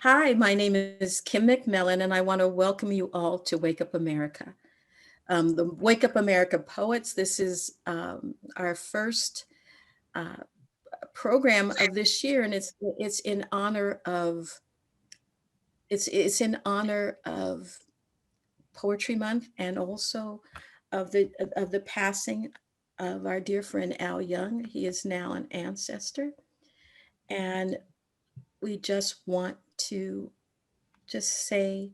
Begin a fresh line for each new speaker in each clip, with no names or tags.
Hi, my name is Kim McMillan, and I want to welcome you all to Wake Up America. The Wake Up America Poets, this is our first uh, program of this year, and it's in honor of it's in honor of Poetry Month and also of the passing of our dear friend Al Young. He is now an ancestor, and we just want to just say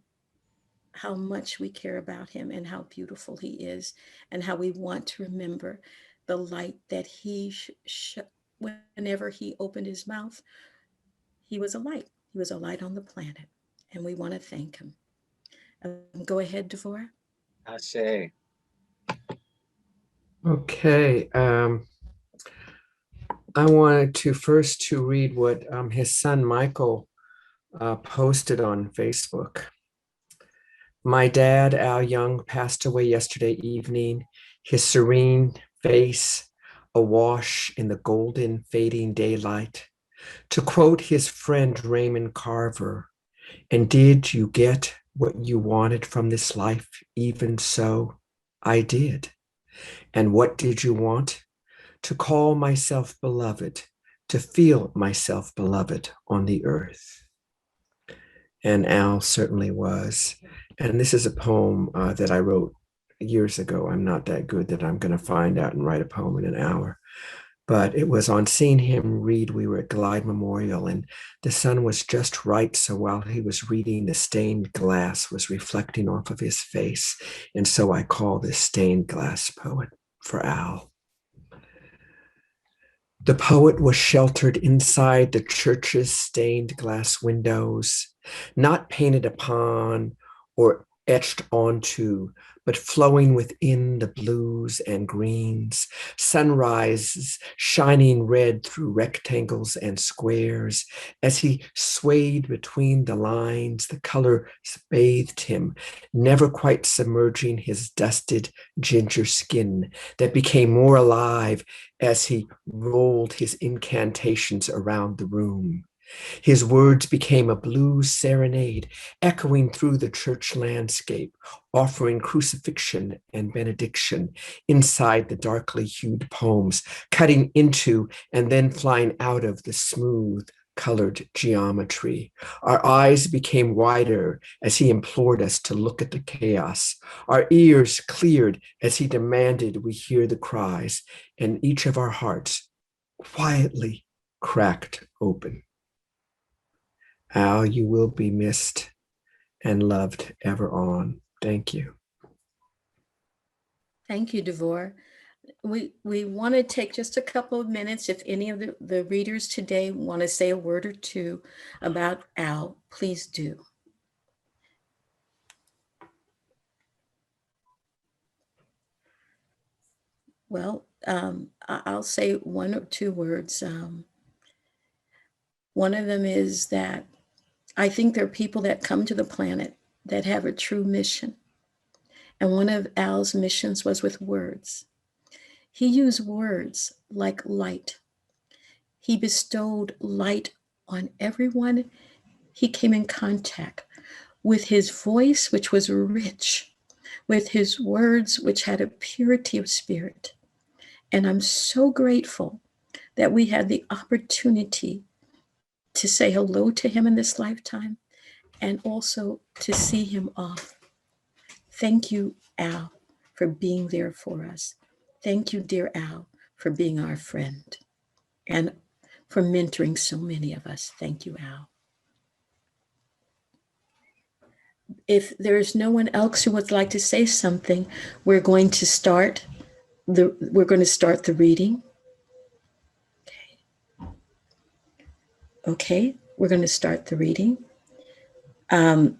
how much we care about him and how beautiful he is, and how we want to remember the light that whenever he opened his mouth, he was a light. He was a light on the planet, and we want to thank him. Go ahead, Devora.
I say,
Okay, I wanted to first to read what his son Michael posted on Facebook. My dad, Al Young, passed away yesterday evening, his serene face awash in the golden fading daylight. To quote his friend Raymond Carver, and did you get what you wanted from this life? Even so, I did. And what did you want? To call myself beloved, to feel myself beloved on the earth. And Al certainly was. And this is a poem that I wrote years ago. I'm not that good that I'm going to find out and write a poem in an hour. But it was on seeing him read. We were at Glide Memorial, and the sun was just right. So while he was reading, the stained glass was reflecting off of his face. And so I call this stained glass poet for Al. The poet was sheltered inside the church's stained glass windows, not painted upon or etched onto, but flowing within the blues and greens, sunrises shining red through rectangles and squares. As he swayed between the lines, the color bathed him, never quite submerging his dusted ginger skin that became more alive as he rolled his incantations around the room. His words became a blues serenade, echoing through the church landscape, offering crucifixion and benediction inside the darkly hued poems, cutting into and then flying out of the smooth, colored geometry. Our eyes became wider as he implored us to look at the chaos. Our ears cleared as he demanded we hear the cries, and each of our hearts quietly cracked open. Al, you will be missed and loved ever on. Thank you.
Thank you, Devora. We want to take just a couple of minutes. If any of the readers today want to say a word or two about Al, please do. Well, I'll say one or two words. One of them is that I think there are people that come to the planet that have a true mission. And one of Al's missions was with words. He used words like light. He bestowed light on everyone he came in contact with, his voice, which was rich, with his words, which had a purity of spirit. And I'm so grateful that we had the opportunity to say hello to him in this lifetime and also to see him off. Thank you, Al, for being there for us. Thank you, dear Al, for being our friend and for mentoring so many of us. Thank you, Al. If there's no one else who would like to say something, we're going to start the reading. Okay, we're going to start the reading. The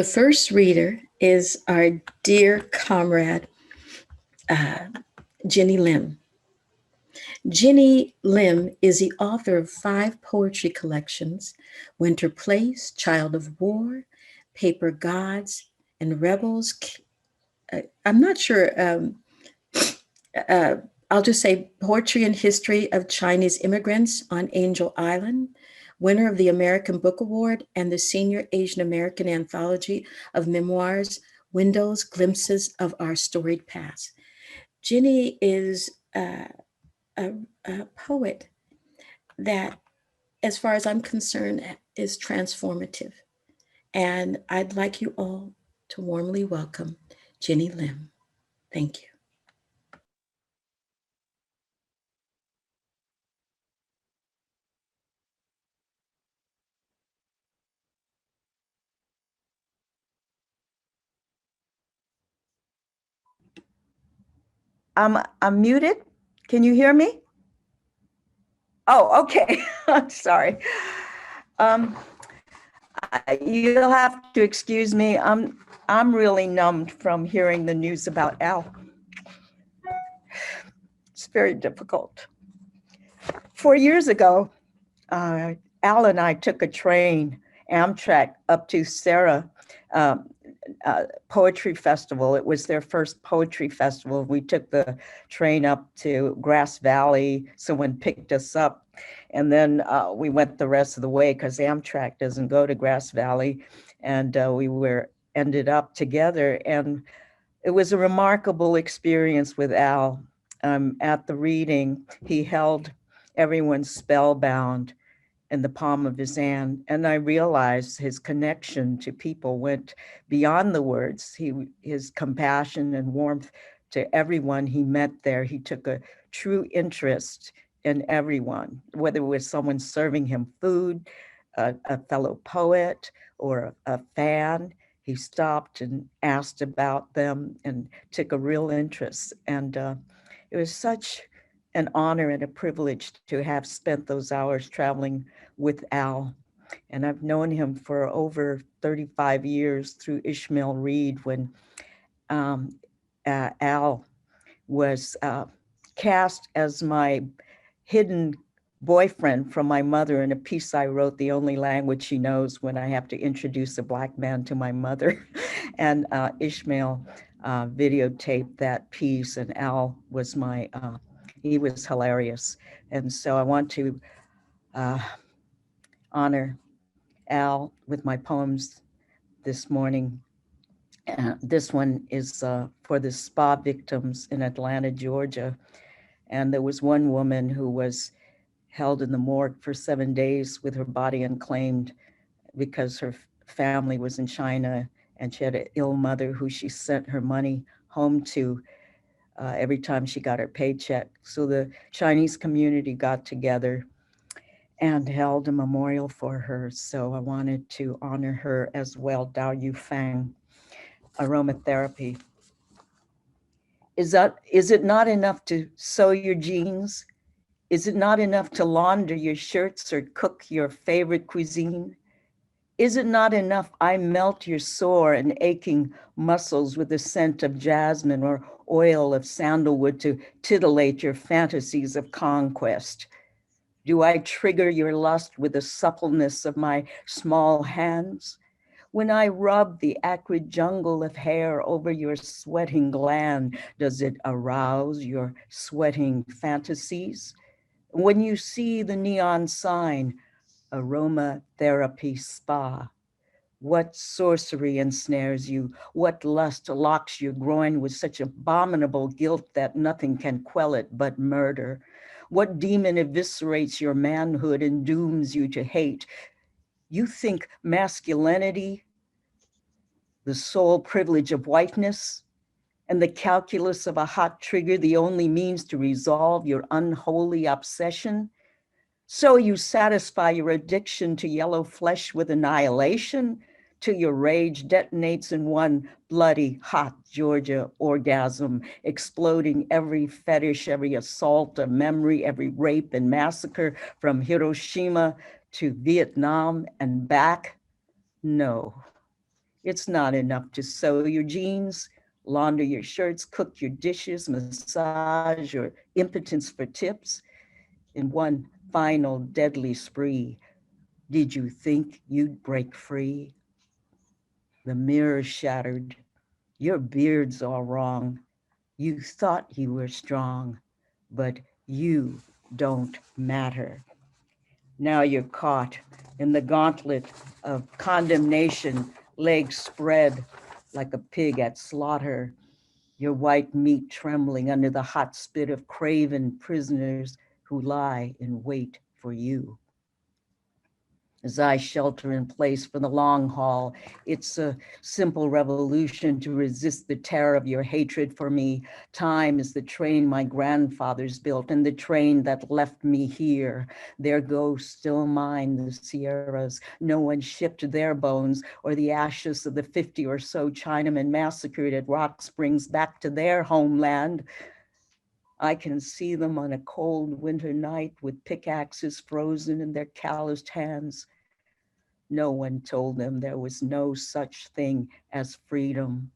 first reader is our dear comrade, Jenny Lim. Jenny Lim is the author of 5 poetry collections: Winter Place, Child of War, Paper Gods, and Rebels. I'm not sure. I'll just say Poetry and History of Chinese Immigrants on Angel Island, winner of the American Book Award and the Senior Asian American Anthology of Memoirs, Windows, Glimpses of Our Storied Past. Ginny is a, a poet that, as far as I'm concerned, is transformative. And I'd like you all to warmly welcome Ginny Lim. Thank you.
I'm muted. Can you hear me? Oh, okay. I'm sorry. Um, you'll have to excuse me. I'm really numbed from hearing the news about Al. It's very difficult. 4 years ago, Al and I took a train, Amtrak, up to Sarah um, Poetry Festival. It was their first poetry festival. We took the train up to Grass Valley. Someone picked us up. And then we went the rest of the way because Amtrak doesn't go to Grass Valley. And we ended up together. And it was a remarkable experience with Al. At the reading, he held everyone spellbound in the palm of his hand. And I realized his connection to people went beyond the words. His compassion and warmth to everyone he met there. He took a true interest in everyone, whether it was someone serving him food, a fellow poet, or a fan. He stopped and asked about them and took a real interest. And it was such an honor and a privilege to have spent those hours traveling with Al. And I've known him for over 35 years through Ishmael Reed when Al was cast as my hidden boyfriend from my mother in a piece I wrote, The Only Language She Knows, when I have to introduce a Black man to my mother. And Ishmael videotaped that piece, and Al was he was hilarious. And so I want to honor Al with my poems this morning. This one is for the spa victims in Atlanta, Georgia. And there was one woman who was held in the morgue for 7 days with her body unclaimed because her family was in China and she had an ill mother who she sent her money home to every time she got her paycheck. So the Chinese community got together and held a memorial for her. So I wanted to honor her as well. Dao Yu Fang, aromatherapy. Is it not enough to sew your jeans? Is it not enough to launder your shirts or cook your favorite cuisine? Is it not enough I melt your sore and aching muscles with the scent of jasmine or oil of sandalwood to titillate your fantasies of conquest? Do I trigger your lust with the suppleness of my small hands? When I rub the acrid jungle of hair over your sweating gland, does it arouse your sweating fantasies? When you see the neon sign, aromatherapy spa, what sorcery ensnares you? What lust locks your groin with such abominable guilt that nothing can quell it but murder? What demon eviscerates your manhood and dooms you to hate? You think masculinity, the sole privilege of whiteness, and the calculus of a hot trigger the only means to resolve your unholy obsession? So you satisfy your addiction to yellow flesh with annihilation, till your rage detonates in one bloody, hot Georgia orgasm, exploding every fetish, every assault of memory, every rape and massacre from Hiroshima to Vietnam and back? No, it's not enough to sew your jeans, launder your shirts, cook your dishes, massage your impotence for tips in one final deadly spree. Did you think you'd break free? The mirror shattered. Your beard's all wrong. You thought you were strong, but you don't matter. Now you're caught in the gauntlet of condemnation, legs spread like a pig at slaughter, your white meat trembling under the hot spit of craven prisoners who lie in wait for you. As I shelter in place for the long haul, it's a simple revolution to resist the terror of your hatred for me. Time is the train my grandfathers built and the train that left me here. Their ghosts still mine the Sierras. No one shipped their bones or the ashes of the 50 or so Chinamen massacred at Rock Springs back to their homeland. I can see them on a cold winter night with pickaxes frozen in their calloused hands. No one told them there was no such thing as freedom.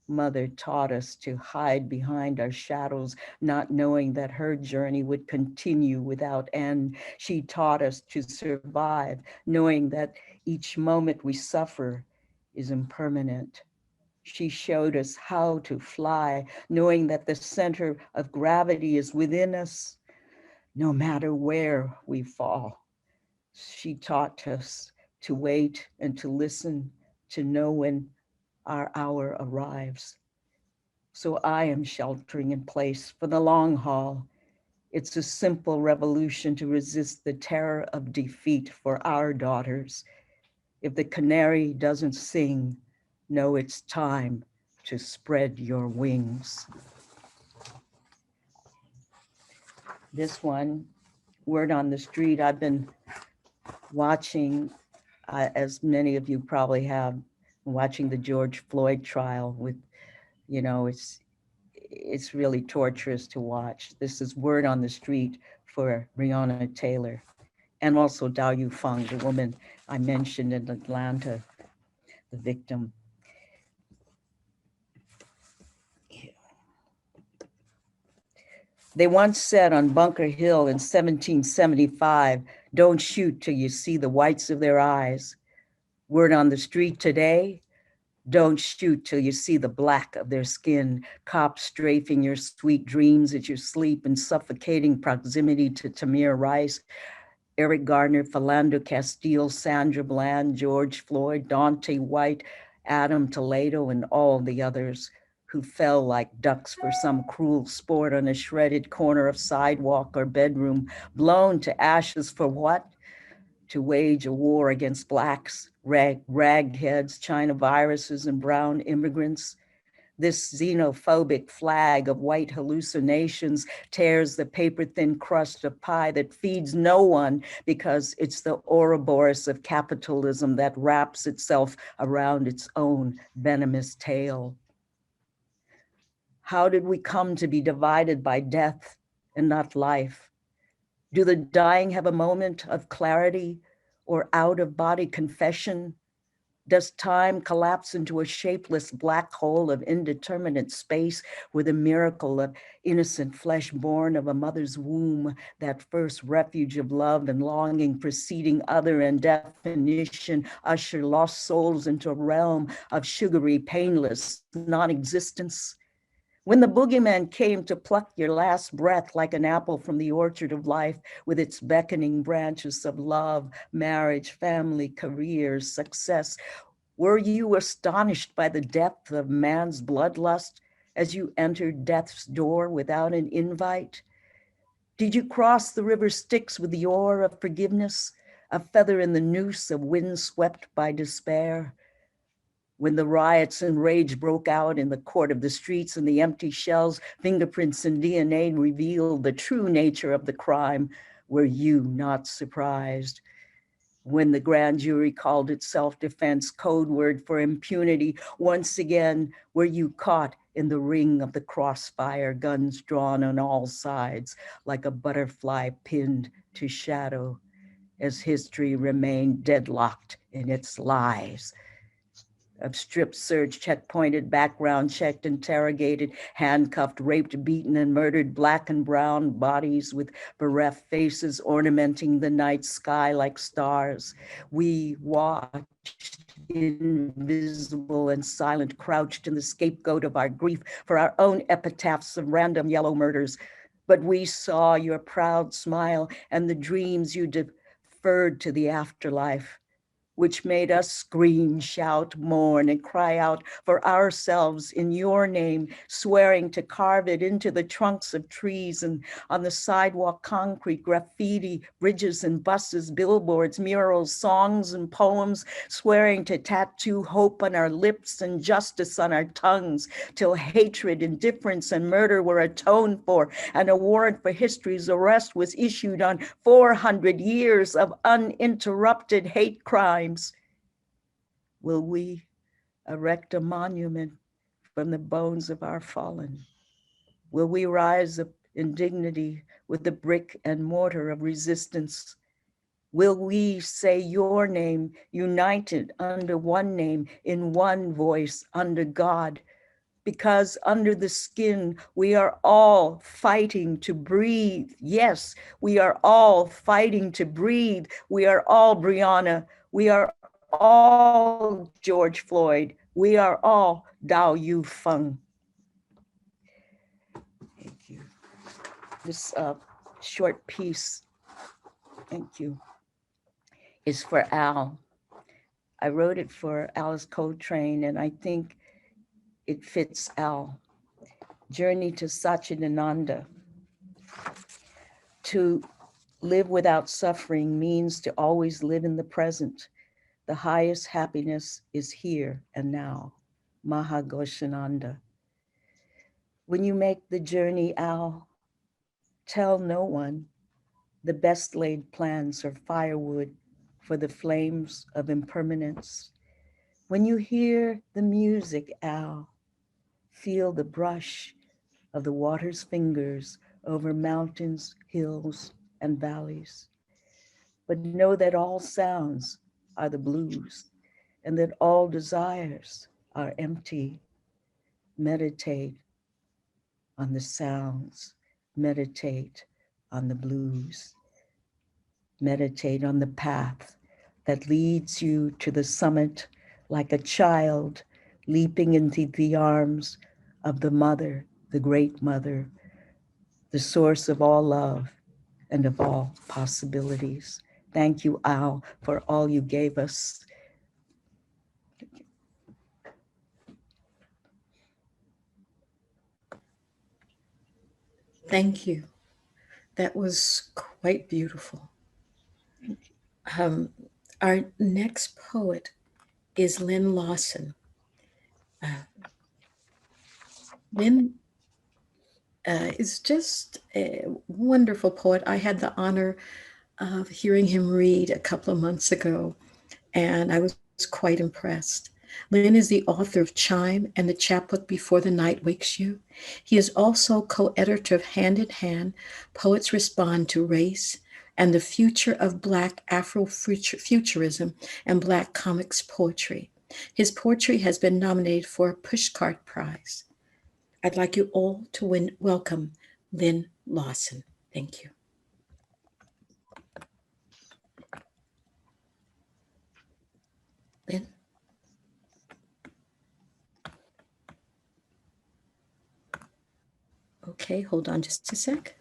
Mother taught us to hide behind our shadows, not knowing that her journey would continue without end. She taught us to survive, knowing that each moment we suffer is impermanent. She showed us how to fly, knowing that the center of gravity is within us, no matter where we fall. She taught us to wait and to listen, to know when our hour arrives. So I am sheltering in place for the long haul. It's a simple revolution to resist the terror of defeat for our daughters. If the canary doesn't sing, know it's time to spread your wings. This one, word on the street, I've been watching, as many of you probably have, watching the George Floyd trial with, it's really torturous to watch. This is word on the street for Breonna Taylor and also Dao Yufeng, the woman I mentioned in Atlanta, the victim. They once said on Bunker Hill in 1775, don't shoot till you see the whites of their eyes. Word on the street today, don't shoot till you see the black of their skin, cops strafing your sweet dreams as you sleep in suffocating proximity to Tamir Rice, Eric Garner, Philando Castile, Sandra Bland, George Floyd, Dante White, Adam Toledo, and all the others who fell like ducks for some cruel sport on a shredded corner of sidewalk or bedroom, blown to ashes for what? To wage a war against Blacks, ragged heads, China viruses, and brown immigrants. This xenophobic flag of white hallucinations tears the paper-thin crust of pie that feeds no one because it's the Ouroboros of capitalism that wraps itself around its own venomous tail. How did we come to be divided by death and not life? Do the dying have a moment of clarity or out-of-body confession? Does time collapse into a shapeless black hole of indeterminate space where the miracle of innocent flesh born of a mother's womb, that first refuge of love and longing preceding other and definition, usher lost souls into a realm of sugary, painless non-existence? When the boogeyman came to pluck your last breath like an apple from the orchard of life with its beckoning branches of love, marriage, family, careers, success, were you astonished by the depth of man's bloodlust as you entered death's door without an invite? Did you cross the river Styx with the oar of forgiveness, a feather in the noose of wind swept by despair? When the riots and rage broke out in the court of the streets and the empty shells, fingerprints and DNA revealed the true nature of the crime, were you not surprised? When the grand jury called it self-defense, code word for impunity, once again, were you caught in the ring of the crossfire, guns drawn on all sides, like a butterfly pinned to shadow, as history remained deadlocked in its lies? Of strip search, checkpointed, background checked, interrogated, handcuffed, raped, beaten, and murdered black and brown bodies with bereft faces ornamenting the night sky like stars. We watched, invisible and silent, crouched in the scapegoat of our grief for our own epitaphs of random yellow murders. But we saw your proud smile and the dreams you referred to the afterlife, which made us scream, shout, mourn, and cry out for ourselves in your name, swearing to carve it into the trunks of trees and on the sidewalk, concrete, graffiti, bridges and buses, billboards, murals, songs and poems, swearing to tattoo hope on our lips and justice on our tongues, till hatred, indifference, and murder were atoned for, and a warrant for history's arrest was issued on 400 years of uninterrupted hate crimes. Will we erect a monument from the bones of our fallen? Will we rise up in dignity with the brick and mortar of resistance? Will we say your name, united under one name, in one voice, under God? Because under the skin, we are all fighting to breathe. Yes, we are all fighting to breathe. We are all Breonna. We are all George Floyd. We are all Dao Yu Feng. Thank you. This short piece, thank you, is for Al. I wrote it for Alice Coltrane, and I think it fits Al. Journey to Satchidananda. To live without suffering means to always live in the present. The highest happiness is here and now. Mahagoshananda. When you make the journey, Al, tell no one. The best laid plans are firewood for the flames of impermanence. When you hear the music, Al, feel the brush of the water's fingers over mountains, hills, and valleys. But know that all sounds are the blues, and that all desires are empty. Meditate on the sounds, meditate on the blues, meditate on the path that leads you to the summit like a child leaping into the arms of the mother, the great mother, the source of all love and of all possibilities. Thank you, Al, for all you gave us.
Thank you. That was quite beautiful. Our next poet is Lynn Lawson. Lynn is just a wonderful poet. I had the honor of hearing him read a couple of months ago, and I was quite impressed. Lynn is the author of Chime and the chapbook Before the Night Wakes You. He is also co-editor of Hand in Hand, Poets Respond to Race, and the Future of Black Afrofuturism and Black Comics Poetry. His poetry has been nominated for a Pushcart Prize. I'd like you all to welcome Lynn Lawson. Thank you. Lynn? Okay, hold on just a sec.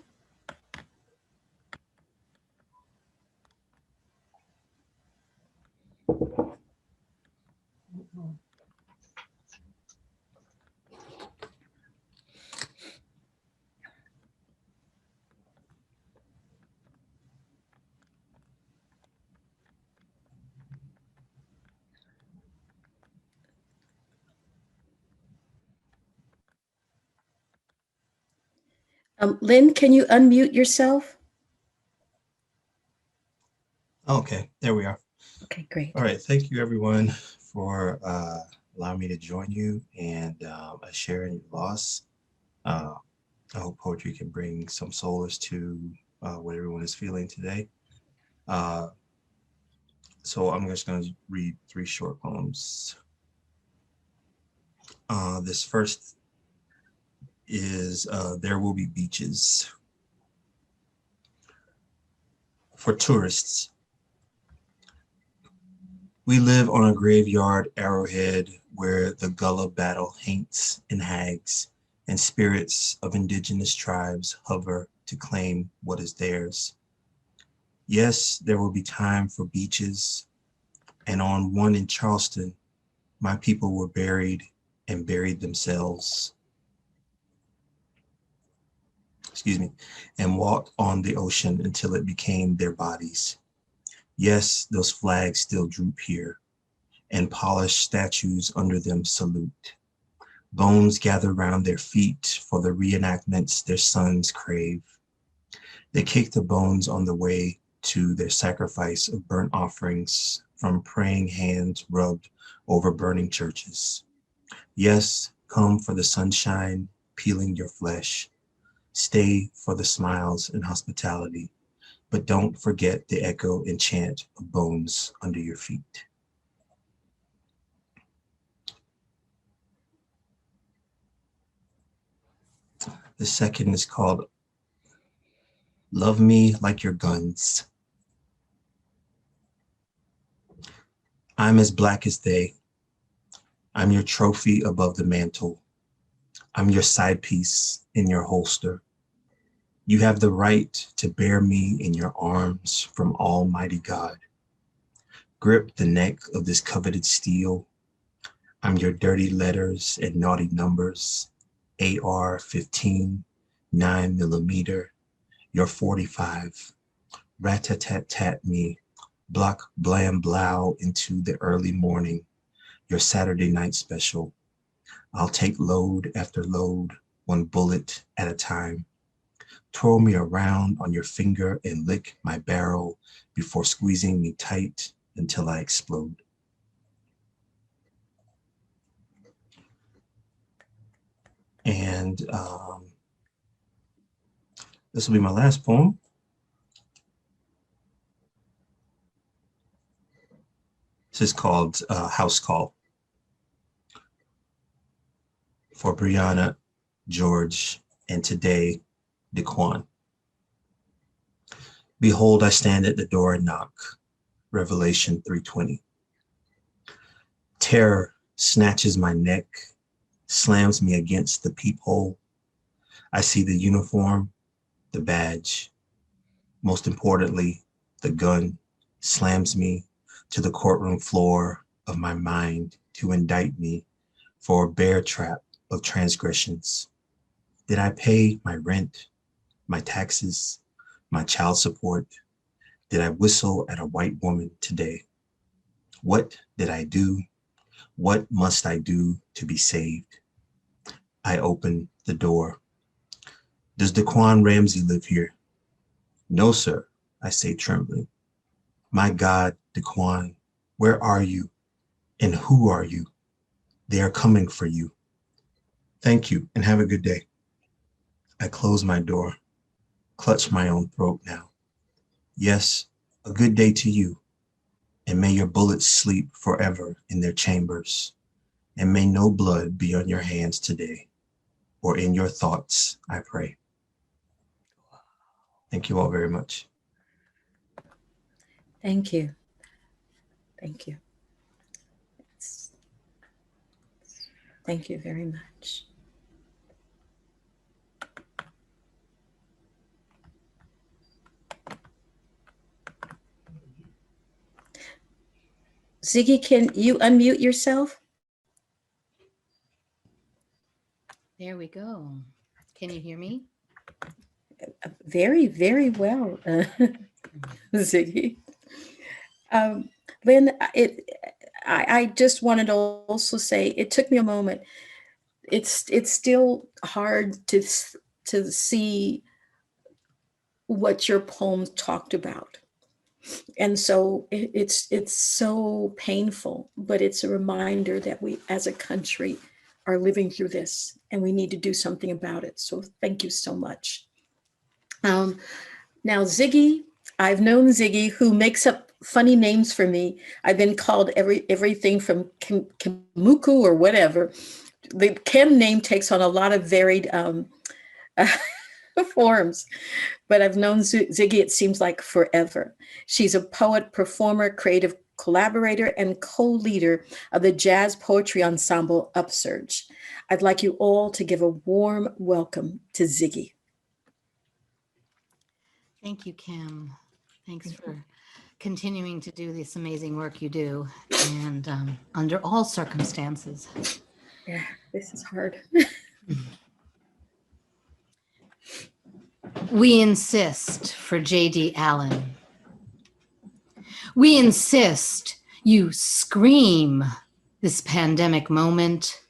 Lynn, can you unmute yourself?
Okay, there we are.
Okay, great.
All right, thank you everyone for allowing me to join you and sharing your loss. I hope poetry can bring some solace to what everyone is feeling today. So I'm just going to read 3 short poems. This first is There Will Be Beaches. For tourists, we live on a graveyard arrowhead where the gullah battle haints and hags, and spirits of indigenous tribes hover to claim what is theirs. Yes, there will be time for beaches, and on one in Charleston, my people were buried and buried themselves, excuse me, and walked on the ocean until it became their bodies. Yes, those flags still droop here, and polished statues under them salute. Bones gather round their feet for the reenactments their sons crave. They kick the bones on the way to their sacrifice of burnt offerings from praying hands rubbed over burning churches. Yes, come for the sunshine, peeling your flesh. Stay for the smiles and hospitality, but don't forget the echo and chant of bones under your feet. The second is called Love Me Like Your Guns. I'm as black as they. I'm your trophy above the mantle. I'm your side piece in your holster. You have the right to bear me in your arms from Almighty God. Grip the neck of this coveted steel. I'm your dirty letters and naughty numbers. AR-15, 9mm, your 45. Rat-tat-tat-tat me, block blam blow into the early morning, your Saturday night special. I'll take load after load, one bullet at a time. Twirl me around on your finger and lick my barrel before squeezing me tight until I explode. And this will be my last poem. This is called House Call. For Brianna, George, and today, DeQuan. Behold, I stand at the door and knock. Revelation 3:20. Terror snatches my neck, slams me against the peephole. I see the uniform, the badge, most importantly, the gun slams me to the courtroom floor of my mind to indict me for a bear trap of transgressions. Did I pay my rent, my taxes, my child support? Did I whistle at a white woman today? What did I do? What must I do to be saved? I open the door. Does DeQuan Ramsey live here? No, sir, I say trembling. My God, DeQuan, where are you? And who are you? They are coming for you. Thank you and have a good day. I close my door, clutch my own throat now. Yes, a good day to you. And may your bullets sleep forever in their chambers. And may no blood be on your hands today or in your thoughts, I pray. Thank you all very much.
Thank you. Thank you. Thank you very much. Ziggy, can you unmute yourself?
There we go. Can you hear me?
Very, very well, Ziggy. Lynn, I just wanted to also say, it took me a moment. It's still hard to see what your poem talked about. And so it's so painful, but it's a reminder that we as a country are living through this and we need to do something about it. So thank you so much. Now, Ziggy, I've known Ziggy, who makes up funny names for me. I've been called everything from Kimuku or whatever. The Kim name takes on a lot of varied forms, but I've known Ziggy, it seems like forever. She's a poet, performer, creative collaborator, and co-leader of the jazz poetry ensemble Upsurge. I'd like you all to give a warm welcome to Ziggy.
Thank you, Kim. Thanks for continuing to do this amazing work you do, and under all circumstances.
Yeah, this is hard.
We insist for J.D. Allen. We insist you scream this pandemic moment,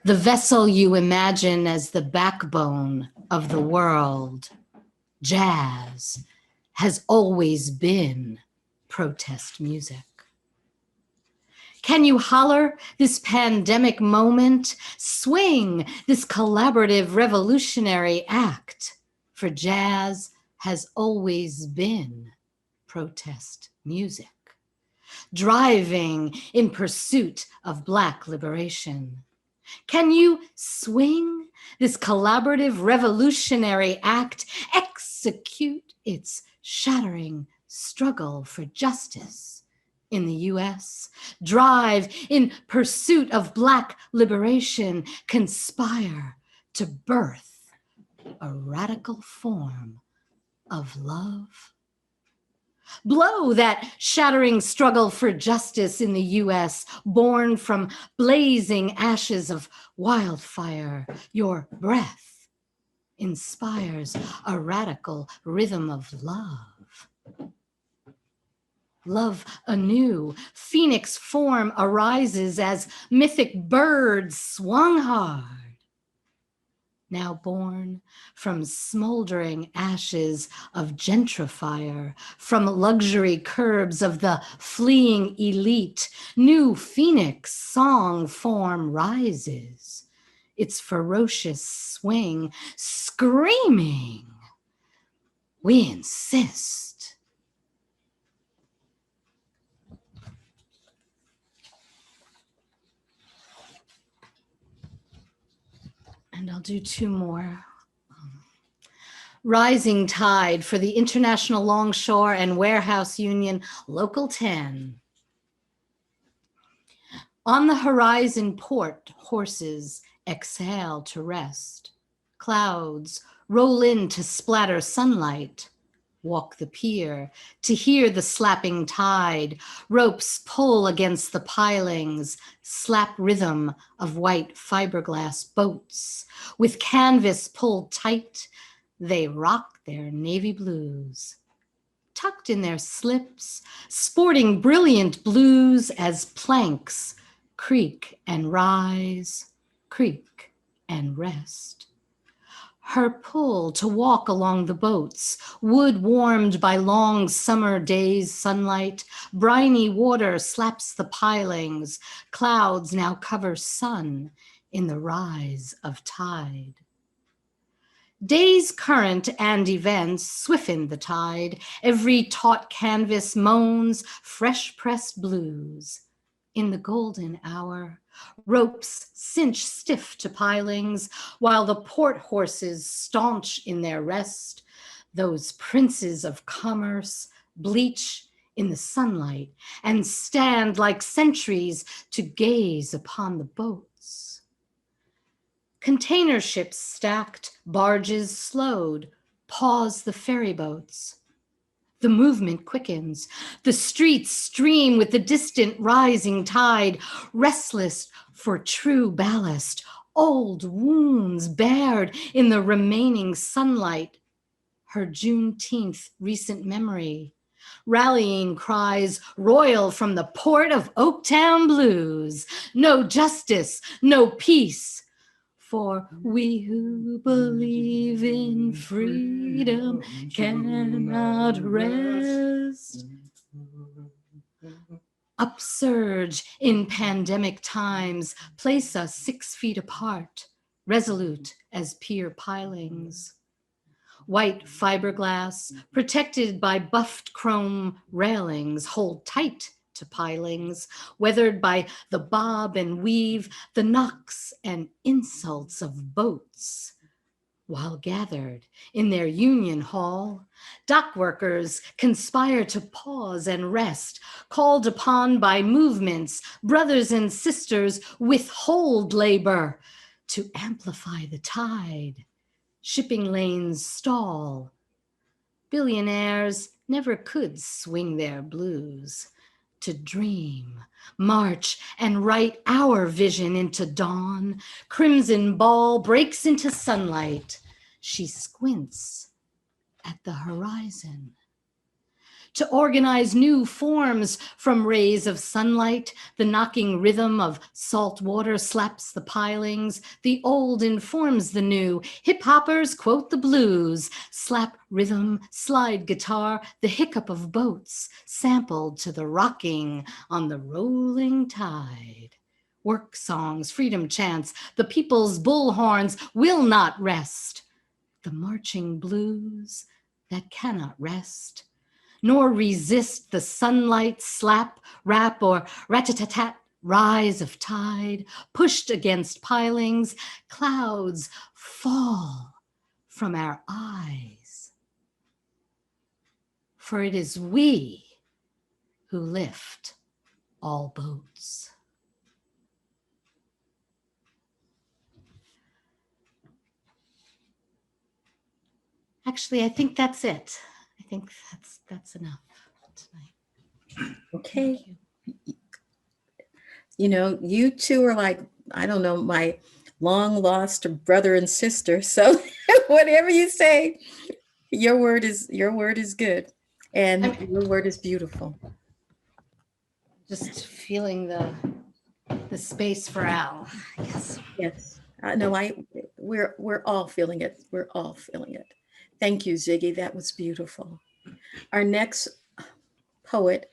the vessel you imagine as the backbone of the world. Jazz has always been protest music. Can you holler this pandemic moment? Swing this collaborative revolutionary act, for jazz has always been protest music. Driving in pursuit of Black liberation. Can you swing this collaborative revolutionary act, execute its shattering struggle for justice in the US, drive in pursuit of Black liberation, conspire to birth a radical form of love? Blow that shattering struggle for justice in the US, born from blazing ashes of wildfire. Your breath inspires a radical rhythm of love. Love anew, phoenix form arises as mythic birds swung hard. Now born from smoldering ashes of gentrifier, from luxury curbs of the fleeing elite, new phoenix song form rises, its ferocious swing screaming. We insist. And I'll do two more. Rising Tide for the International Longshore and Warehouse Union, Local 10. On the horizon port, horses exhale to rest. Clouds roll in to splatter sunlight. Walk the pier to hear the slapping tide. Ropes pull against the pilings, slap rhythm of white fiberglass boats. With canvas pulled tight, they rock their navy blues. Tucked in their slips, sporting brilliant blues as planks creak and rise, creak and rest. Her pull to walk along the boats, wood warmed by long summer days' sunlight, briny water slaps the pilings, clouds now cover sun in the rise of tide. Day's current and events swiffen the tide, every taut canvas moans fresh-pressed blues. In the golden hour, ropes cinch stiff to pilings, while the port horses staunch in their rest. Those princes of commerce bleach in the sunlight and stand like sentries to gaze upon the boats. Container ships stacked, barges slowed, pause the ferry boats. The movement quickens. The streets stream with the distant rising tide, restless for true ballast, old wounds bared in the remaining sunlight. Her Juneteenth recent memory, rallying cries royal from the port of Oaktown blues. No justice, no peace. For we who believe in freedom cannot rest. Upsurge in pandemic times, place us 6 feet apart, resolute as pier pilings. White fiberglass, protected by buffed chrome railings, hold tight to pilings, weathered by the bob and weave, the knocks and insults of boats. While gathered in their union hall, dock workers conspire to pause and rest, called upon by movements, brothers and sisters withhold labor to amplify the tide. Shipping lanes stall. Billionaires never could swing their blues. To dream, march, and write our vision into dawn. Crimson ball breaks into sunlight. She squints at the horizon. To organize new forms from rays of sunlight, the knocking rhythm of salt water slaps the pilings. The old informs the new. Hip-hoppers quote the blues. Slap rhythm, slide guitar, the hiccup of boats, sampled to the rocking on the rolling tide. Work songs, freedom chants, the people's bullhorns will not rest. The marching blues that cannot rest, nor resist the sunlight slap, rap, or rat-a-tat-tat rise of tide, pushed against pilings, clouds fall from our eyes. For it is we who lift all boats. Actually, I think that's it. I think that's enough tonight.
Okay. You know, you two are like, I don't know, my long lost brother and sister. So whatever you say, your word is good. And your word is beautiful.
Just feeling the space for Al, I guess.
Yes. No, we're all feeling it. We're all feeling it. Thank you, Ziggy. That was beautiful. Our next poet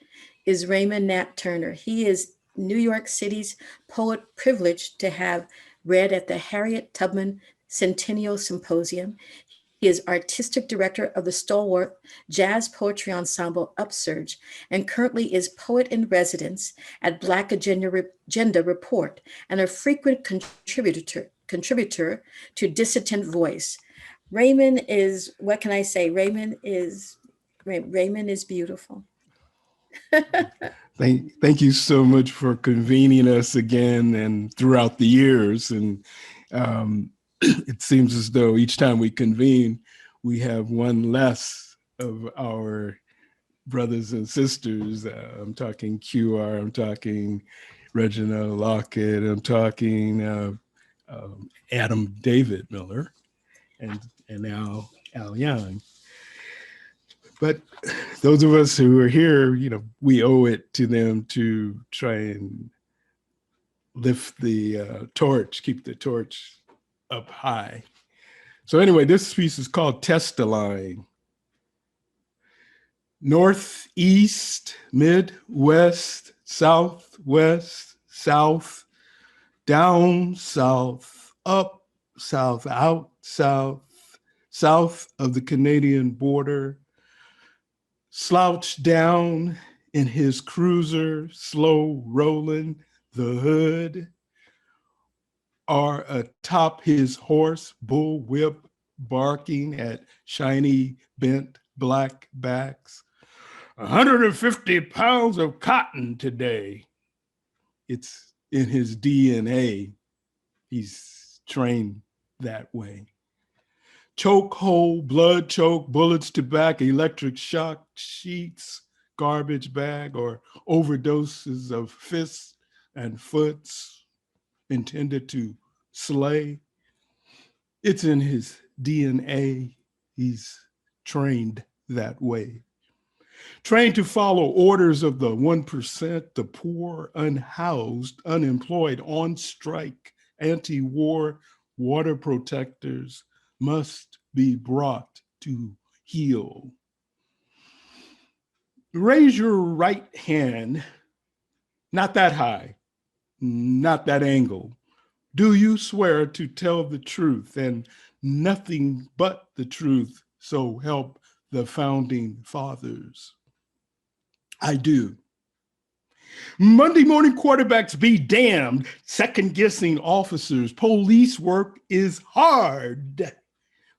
is Raymond Knapp Turner. He is New York City's poet privileged to have read at the Harriet Tubman Centennial Symposium. He is artistic director of the stalwart jazz poetry ensemble Upsurge and currently is poet in residence at Black Agenda Report and a frequent contributor to Dissident Voice. Raymond is, what can I say? Raymond is beautiful.
Thank you so much for convening us again and throughout the years. And it seems as though each time we convene, we have one less of our brothers and sisters. I'm talking QR, I'm talking Regina Lockett, I'm talking Adam David Miller, and now Al Young. But those of us who are here, you know, we owe it to them to try and lift the torch, keep the torch up high. So anyway, this piece is called Test-A-Line. Northeast, Midwest, Southwest, South, down south, up south, out south, south of the Canadian border, slouched down in his cruiser, slow rolling the hood, or atop his horse, bullwhip, barking at shiny bent black backs. 150 pounds of cotton today. It's in his DNA. He's trained that way. Chokehold, blood choke, bullets to back, electric shock, sheets, garbage bag, or overdoses of fists and foots intended to slay. It's in his DNA. He's trained that way. Trained to follow orders of the 1%, the poor, unhoused, unemployed, on strike, anti-war, water protectors must be brought to heel. Raise your right hand, not that high, not that angle. Do you swear to tell the truth and nothing but the truth, so help the founding fathers? I do. Monday morning quarterbacks be damned, second-guessing officers. Police work is hard.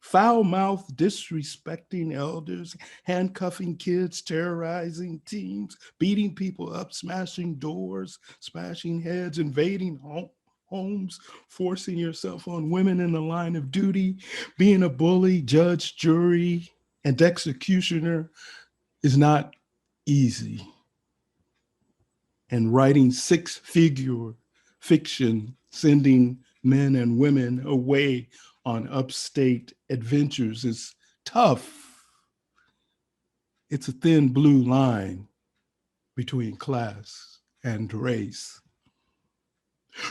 Foul-mouthed, disrespecting elders, handcuffing kids, terrorizing teens, beating people up, smashing doors, smashing heads, invading homes, forcing yourself on women in the line of duty, being a bully, judge, jury, and executioner. is not easy. And writing six-figure fiction, sending men and women away on upstate adventures is tough. It's a thin blue line between class and race.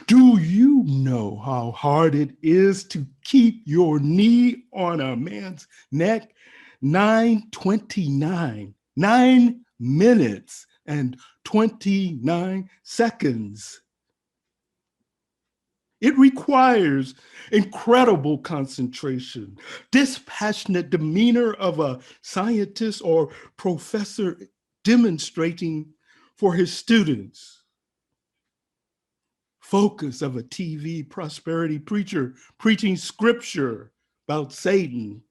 Do you know how hard it is to keep your knee on a man's neck? 9:29, 9 minutes and 29 seconds. It requires incredible concentration, dispassionate demeanor of a scientist or professor demonstrating for his students, focus of a TV prosperity preacher preaching scripture about Satan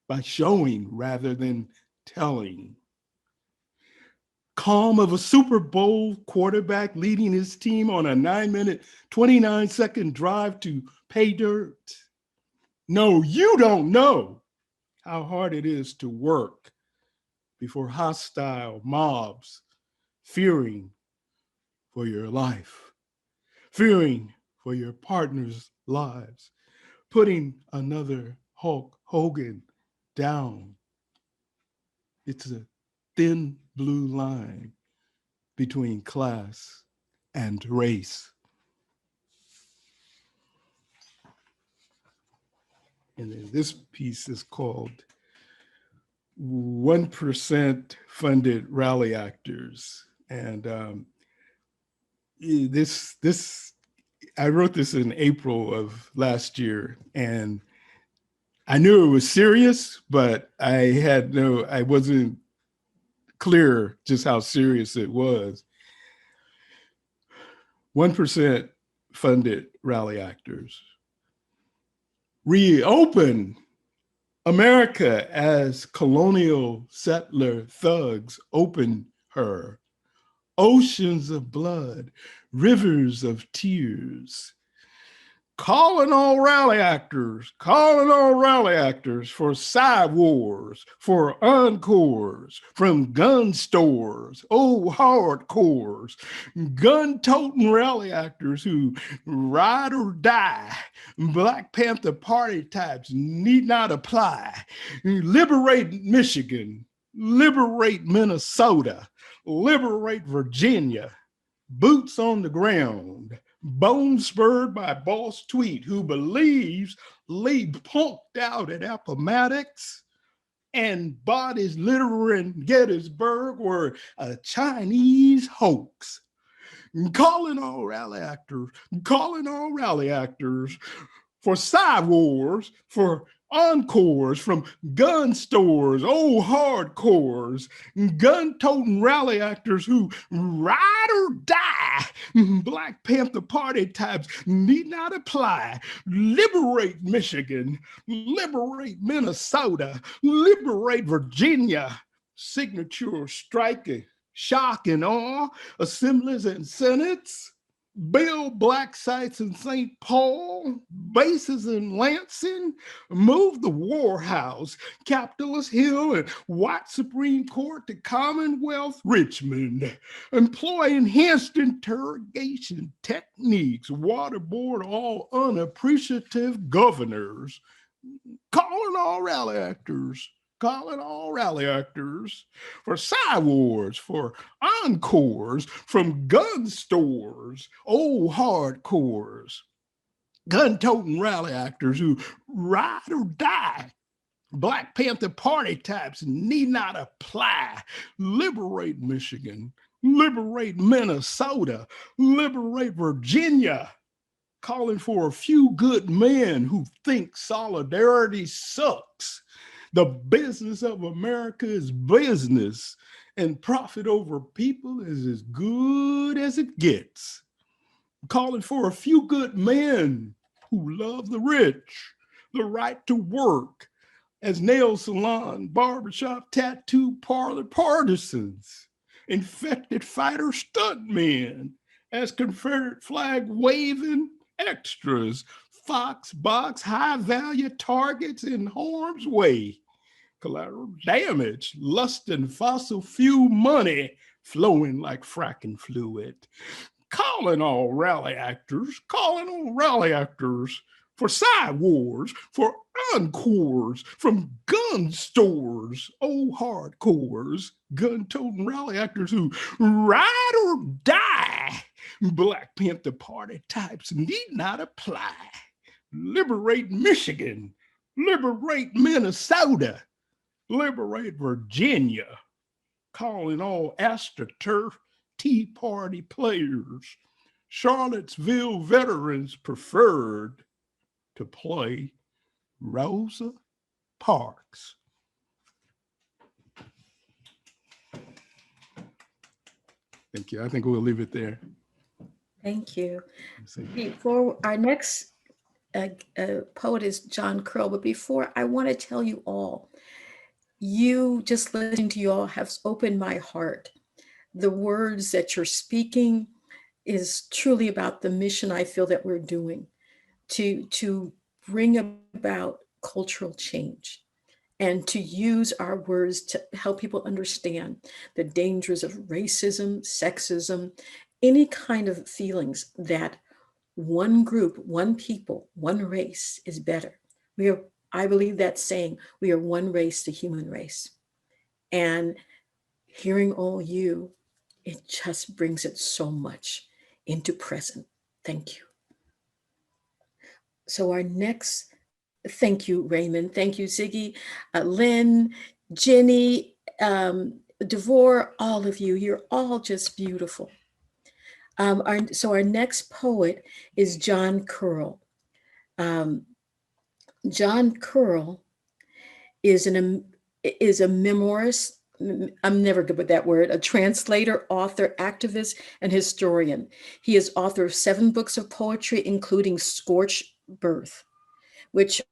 by showing rather than telling. Calm of a Super Bowl quarterback leading his team on a 9-minute, 29-second drive to pay dirt. No, you don't know how hard it is to work before hostile mobs, fearing for your life, fearing for your partner's lives, putting another Hulk Hogan down. It's a thin blue line between class and race. And then this piece is called 1% Funded Rally Actors. And I wrote this in April of last year, and I knew it was serious, but I wasn't clear just how serious it was. 1% Funded Rally Actors. Reopen America as colonial settler thugs open her. Oceans of blood, rivers of tears. Calling all rally actors for side wars, for encores, from gun stores, hardcores, gun-toting rally actors who ride or die. Black Panther Party types need not apply. Liberate Michigan, liberate Minnesota, liberate Virginia, boots on the ground. Bone spurred by Boss Tweet, who believes Lee punked out at Appomattox and bodies littering Gettysburg were a Chinese hoax. Calling all rally actors for side wars, for encores, from gun stores, hardcores, gun-toting rally actors who ride or die. Black Panther Party types need not apply. Liberate Michigan, liberate Minnesota, liberate Virginia. Signature striking, shock and awe, assemblies and senates. Build black sites in St. Paul, bases in Lansing, move the War House, Capitol's Hill, and White Supreme Court to Commonwealth Richmond. Employ enhanced interrogation techniques, waterboard all unappreciative governors. Calling all rally actors for side wars, for encores, from gun stores, hardcores, gun-toting rally actors who ride or die. Black Panther Party types need not apply. Liberate Michigan, liberate Minnesota, liberate Virginia. Calling for a few good men who think solidarity sucks. The business of America is business, and profit over people is as good as it gets. Calling for a few good men who love the rich, the right to work, as nail salon, barbershop, tattoo parlor partisans, infected fighter stuntmen, as Confederate flag waving extras, Fox box, high value targets in harm's way. collateral damage, lust and fossil fuel money flowing like fracking fluid. Calling on rally actors for side wars, for encores from gun stores, old hardcores, gun-toting rally actors who ride or die. Black Panther Party types need not apply. Liberate Michigan, liberate Minnesota, liberate Virginia, calling all AstroTurf Tea Party players, Charlottesville veterans preferred to play Rosa Parks. Thank you. I think we'll leave it there.
Thank you. Before our next poet is John Curl, but before, I want to tell you all, you just listening to you all have opened my heart. The words that you're speaking is truly about the mission I feel that we're doing to bring about cultural change and to use our words to help people understand the dangers of racism, sexism, any kind of feelings that one group, one people, one race is better. I believe that saying, we are one race, the human race. And hearing all you, it just brings it so much into present. Thank you. So our next, thank you, Raymond. Thank you, Ziggy, Lynn, Jenny, Devore, all of you. You're all just beautiful. So our next poet is John Curl. John Curl is a memoirist. I'm never good with that word, a translator, author, activist, and historian. He is author of 7 books of poetry, including Scorched Birth, which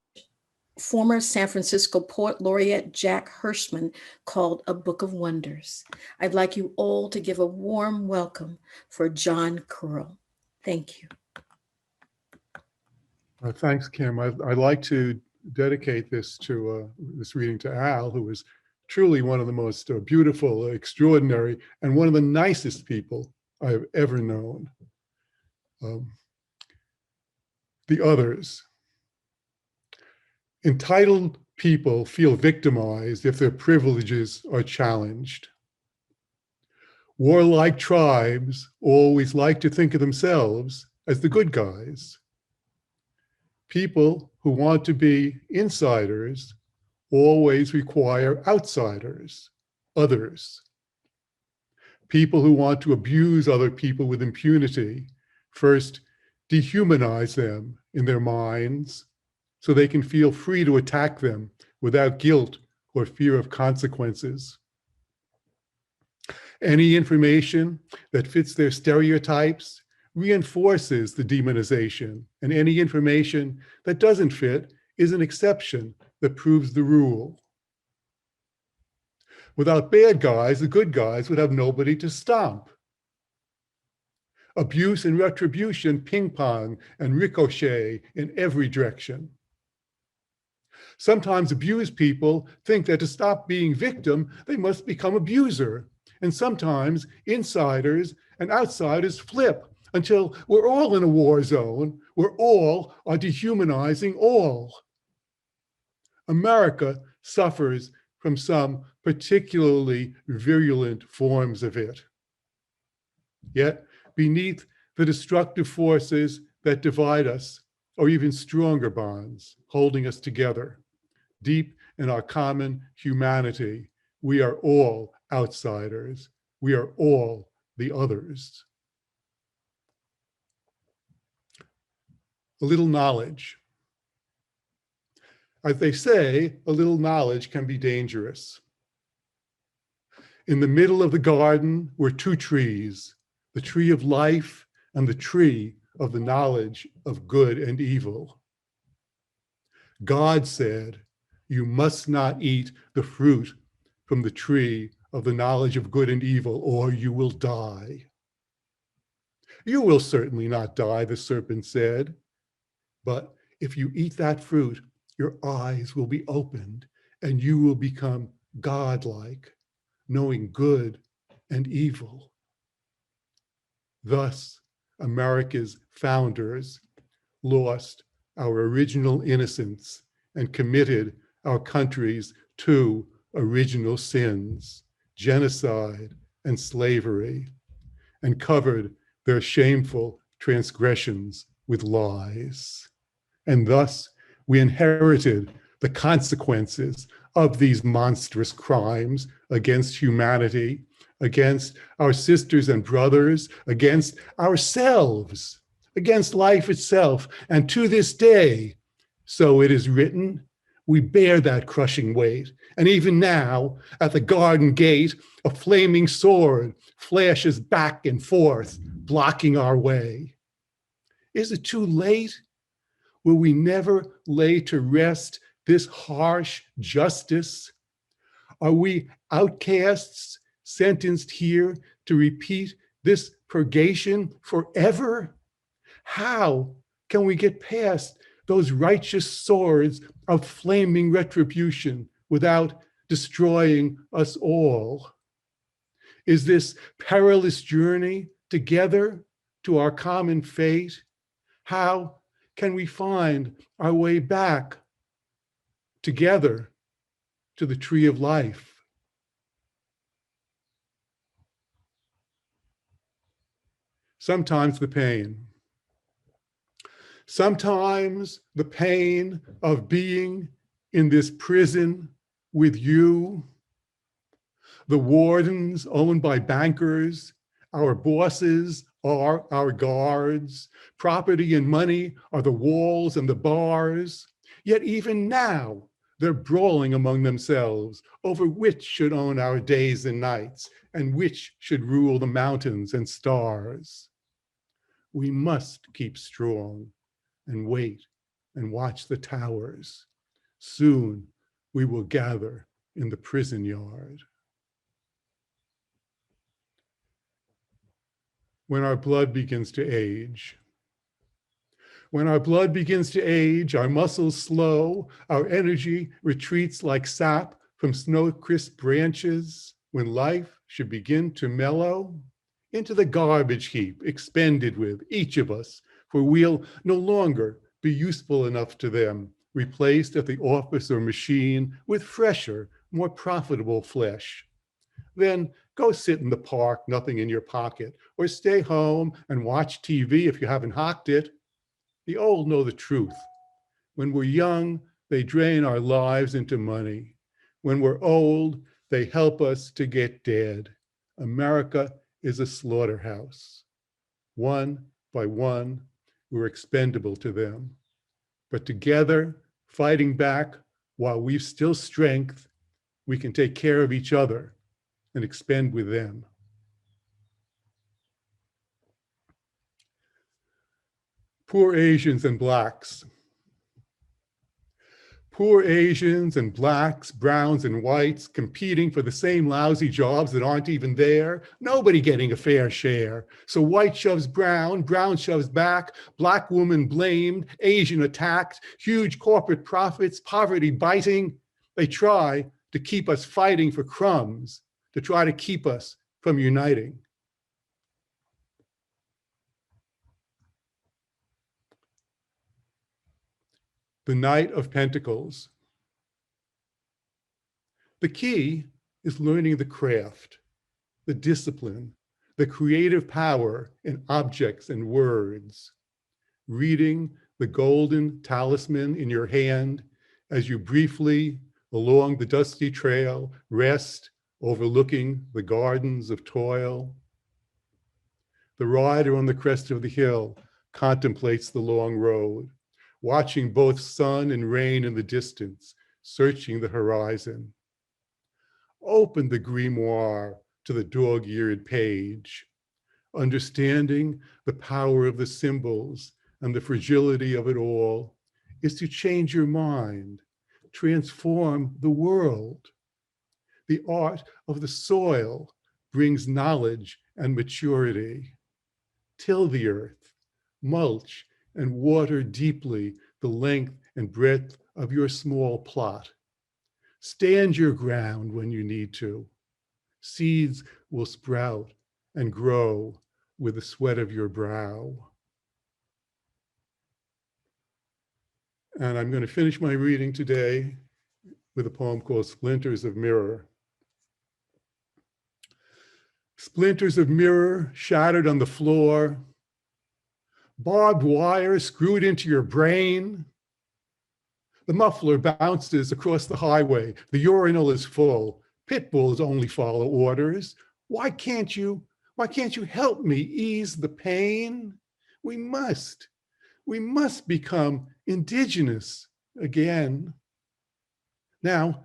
former San Francisco poet laureate Jack Hirschman called a book of wonders. I'd like you all to give a warm welcome for John Curl. Thank you.
Thanks, Kim. I'd like to dedicate this reading to Al, who is truly one of the most beautiful, extraordinary, and one of the nicest people I have ever known. The others. Entitled people feel victimized if their privileges are challenged. Warlike tribes always like to think of themselves as the good guys. People who want to be insiders always require outsiders, others. People who want to abuse other people with impunity first dehumanize them in their minds so they can feel free to attack them without guilt or fear of consequences. Any information that fits their stereotypes reinforces the demonization, and any information that doesn't fit is an exception that proves the rule. Without bad guys, the good guys would have nobody to stomp. Abuse and retribution ping pong and ricochet in every direction. Sometimes abused people think that to stop being victim, they must become abuser. And sometimes insiders and outsiders flip until we're all in a war zone. We're all are dehumanizing all. America suffers from some particularly virulent forms of it. Yet, beneath the destructive forces that divide us are even stronger bonds holding us together. Deep in our common humanity, we are all outsiders. We are all the others. A little knowledge. As they say, a little knowledge can be dangerous. In the middle of the garden were 2 trees, the tree of life and the tree of the knowledge of good and evil. God said, "You must not eat the fruit from the tree of the knowledge of good and evil, or you will die." "You will certainly not die," the serpent said, "but if you eat that fruit, your eyes will be opened and you will become godlike, knowing good and evil. Thus, America's founders lost our original innocence and committed our country's two original sins, genocide and slavery, and covered their shameful transgressions with lies. And thus, we inherited the consequences of these monstrous crimes against humanity, against our sisters and brothers, against ourselves, against life itself. And to this day, so it is written, we bear that crushing weight. And even now, at the garden gate, a flaming sword flashes back and forth, blocking our way. Is it too late? Will we never lay to rest this harsh justice? Are we outcasts sentenced here to repeat this purgation forever? How can we get past those righteous swords of flaming retribution without destroying us all? Is this perilous journey together to our common fate? How can we find our way back together to the tree of life? Sometimes the pain. Sometimes the pain of being in this prison with you, the wardens owned by bankers, our bosses are our guards, property and money are the walls and the bars. Yet even now, they're brawling among themselves over which should own our days and nights and which should rule the mountains and stars. We must keep strong and wait and watch the towers. Soon we will gather in the prison yard. When our blood begins to age, when our blood begins to age, our muscles slow, our energy retreats like sap from snow-crisp branches, when life should begin to mellow into the garbage heap expended with each of us, for we'll no longer be useful enough to them, replaced at the office or machine with fresher, more profitable flesh. Then go sit in the park, nothing in your pocket, or stay home and watch TV if you haven't hocked it. The old know the truth. When we're young, they drain our lives into money. When we're old, they help us to get dead. America is a slaughterhouse. One by one, we're expendable to them. But together, fighting back while we've still strength, we can take care of each other and expend with them. Poor Asians and Blacks. Poor Asians and Blacks, browns and whites competing for the same lousy jobs that aren't even there. Nobody getting a fair share. So white shoves brown, brown shoves back, Black woman blamed, Asian attacked, huge corporate profits, poverty biting. They try to keep us fighting for crumbs, to try to keep us from uniting. The Knight of Pentacles. The key is learning the craft, the discipline, the creative power in objects and words. Reading the golden talisman in your hand as you briefly, along the dusty trail, rest, overlooking the gardens of toil. The rider on the crest of the hill contemplates the long road, watching both sun and rain in the distance, searching the horizon. Open the grimoire to the dog-eared page, understanding the power of the symbols and the fragility of it all is to change your mind, transform the world. The art of the soil brings knowledge and maturity. Till the earth, mulch, and water deeply the length and breadth of your small plot. Stand your ground when you need to. Seeds will sprout and grow with the sweat of your brow. And I'm going to finish my reading today with a poem called Splinters of Mirror. Splinters of mirror shattered on the floor, barbed wire screwed into your brain. The muffler bounces across the highway. The urinal is full. Pit bulls only follow orders. Why can't you help me ease the pain? We must become indigenous again. Now,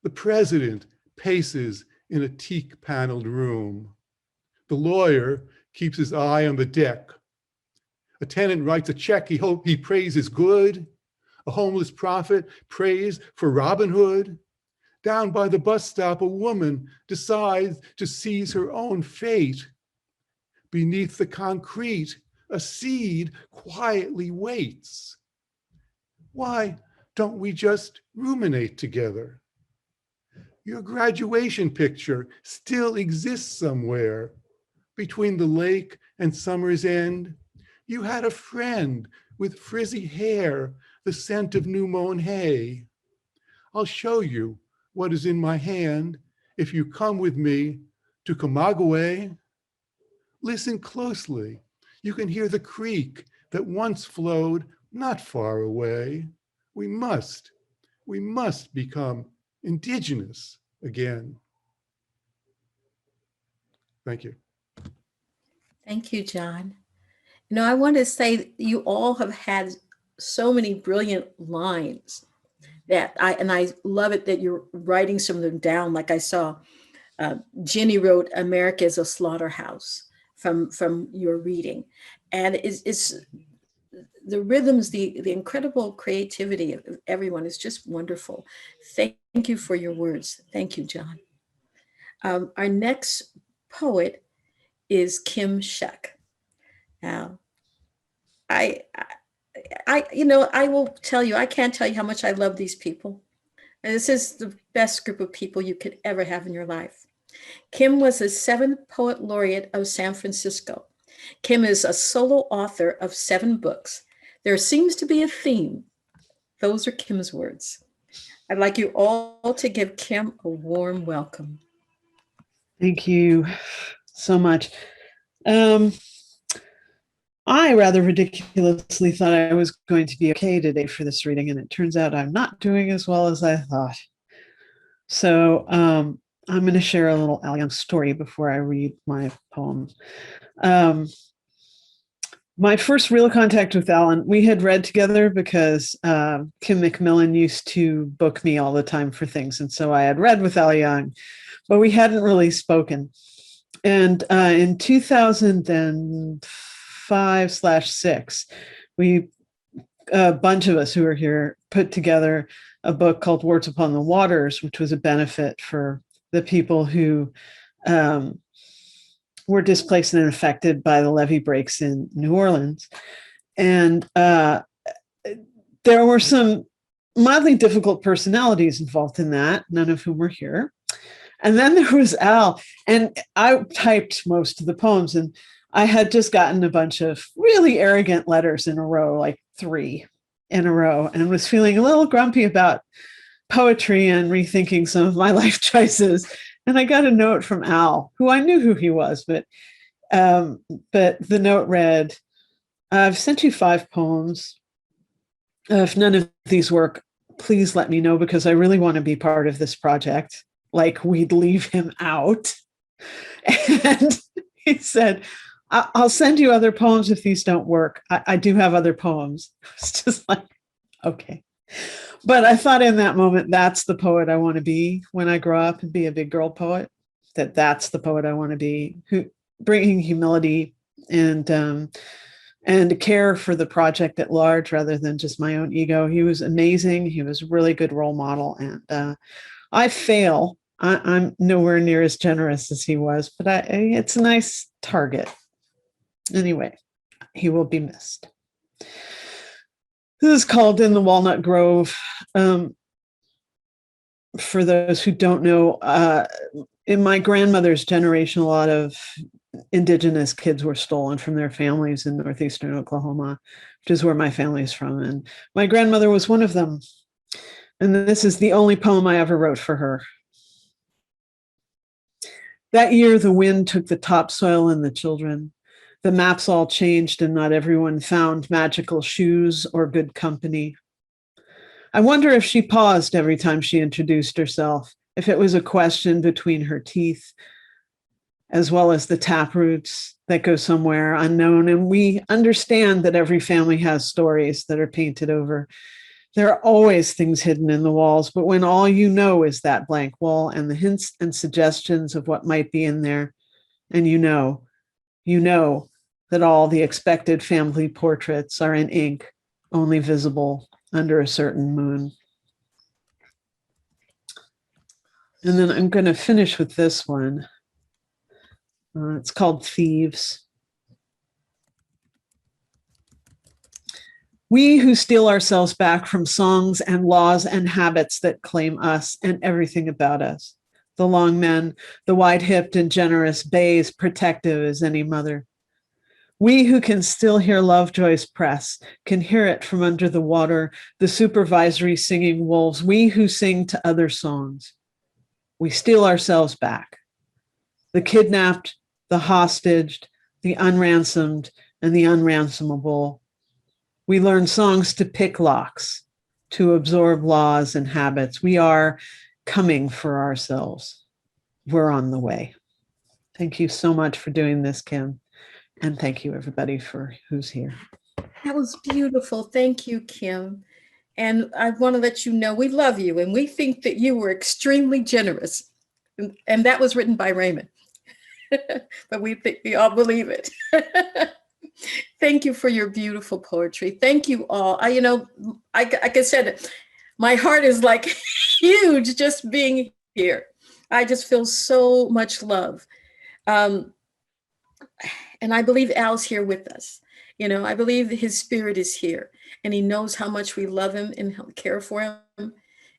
the president paces in a teak paneled room. The lawyer keeps his eye on the deck. A tenant writes a check he prays is good. A homeless prophet prays for Robin Hood. Down by the bus stop, a woman decides to seize her own fate. Beneath the concrete, a seed quietly waits. Why don't we just ruminate together? Your graduation picture still exists somewhere. Between the lake and summer's end, you had a friend with frizzy hair, the scent of new mown hay. I'll show you what is in my hand if you come with me to Camagüey. Listen closely. You can hear the creek that once flowed not far away. We must become indigenous again. Thank you.
Thank you, John. You know, I want to say you all have had so many brilliant lines that I love it that you're writing some of them down. Like I saw Jenny wrote "America is a slaughterhouse" from your reading, and it's the rhythms, the incredible creativity of everyone is just wonderful. Thank you for your words. Thank you, John. Our next poet is Kim Shuck. Now, I will tell you, I can't tell you how much I love these people. And this is the best group of people you could ever have in your life. Kim was the 7th Poet Laureate of San Francisco. Kim is a solo author of 7 books. There seems to be a theme. Those are Kim's words. I'd like you all to give Kim a warm welcome.
Thank you so much. I rather ridiculously thought I was going to be okay today for this reading, and it turns out I'm not doing as well as I thought. So I'm going to share a little Al Young story before I read my poem. My first real contact with Alan, we had read together because Kim McMillan used to book me all the time for things. And so I had read with Al Young, but we hadn't really spoken. And in 2005/6, a bunch of us who were here put together a book called Words Upon the Waters, which was a benefit for the people who were displaced and affected by the levee breaks in New Orleans. And there were some mildly difficult personalities involved in that, none of whom were here. And then there was Al, and I typed most of the poems, and I had just gotten a bunch of really arrogant letters in a row, like 3 in a row, and was feeling a little grumpy about poetry and rethinking some of my life choices. And I got a note from Al, who I knew who he was, but the note read, "I've sent you 5 poems. If none of these work, please let me know, because I really want to be part of this project." Like we'd leave him out. And he said, "I'll send you other poems if these don't work. I do have other poems." It's just like, okay. But I thought in that moment, that's the poet I want to be when I grow up and be a big girl poet. That's the poet I want to be, who bringing humility and care for the project at large rather than just my own ego. He was amazing. He was a really good role model, and I fail. I'm nowhere near as generous as he was, but it's a nice target. Anyway, he will be missed. This is called In the Walnut Grove. for those who don't know, in my grandmother's generation, a lot of indigenous kids were stolen from their families in northeastern Oklahoma, which is where my family is from. And my grandmother was one of them. And this is the only poem I ever wrote for her. That year, the wind took the topsoil and the children. The maps all changed and not everyone found magical shoes or good company. I wonder if she paused every time she introduced herself, if it was a question between her teeth, as well as the taproots that go somewhere unknown. And we understand that every family has stories that are painted over. There are always things hidden in the walls, but when all you know is that blank wall and the hints and suggestions of what might be in there, and you know that all the expected family portraits are in ink, only visible under a certain moon. And then I'm going to finish with this one. It's called Thieves. We who steal ourselves back from songs and laws and habits that claim us and everything about us. The long men, the wide-hipped and generous bays, protective as any mother. We who can still hear Lovejoy's press, can hear it from under the water, the supervisory singing wolves, we who sing to other songs. We steal ourselves back. The kidnapped, the hostaged, the unransomed, and the unransomable. We learn songs to pick locks, to absorb laws and habits. We are coming for ourselves. We're on the way. Thank you so much for doing this, Kim. And thank you, everybody, for who's here.
That was beautiful. Thank you, Kim. And I want to let you know we love you and we think that you were extremely generous. And that was written by Raymond. But we think we all believe it. Thank you for your beautiful poetry. Thank you all. Like I said, my heart is like huge just being here. I just feel so much love. And I believe Al's here with us. I believe that his spirit is here and he knows how much we love him and care for him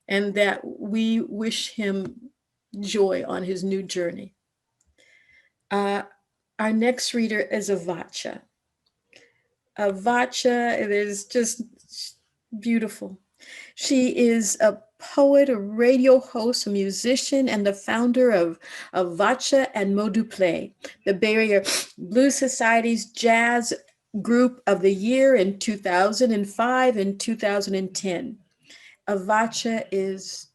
and that we wish him joy on his new journey. Our next reader is Avacha. Avacha, it is just beautiful. She is a poet, a radio host, a musician, and the founder of Avacha and Modu Play, the Bay Area Blues Society's Jazz Group of the Year in 2005 and 2010. Avacha is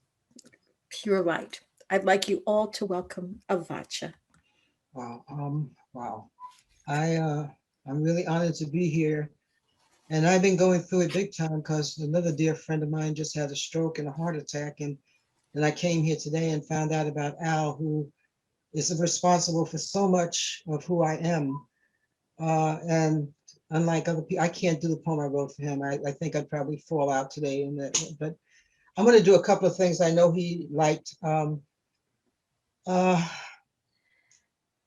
pure light. I'd like you all to welcome Avacha.
Wow. Wow. I'm really honored to be here. And I've been going through it big time because another dear friend of mine just had a stroke and a heart attack. And I came here today and found out about Al, who is responsible for so much of who I am. And unlike other people, I can't do the poem I wrote for him. I think I'd probably fall out today. But I'm going to do a couple of things I know he liked.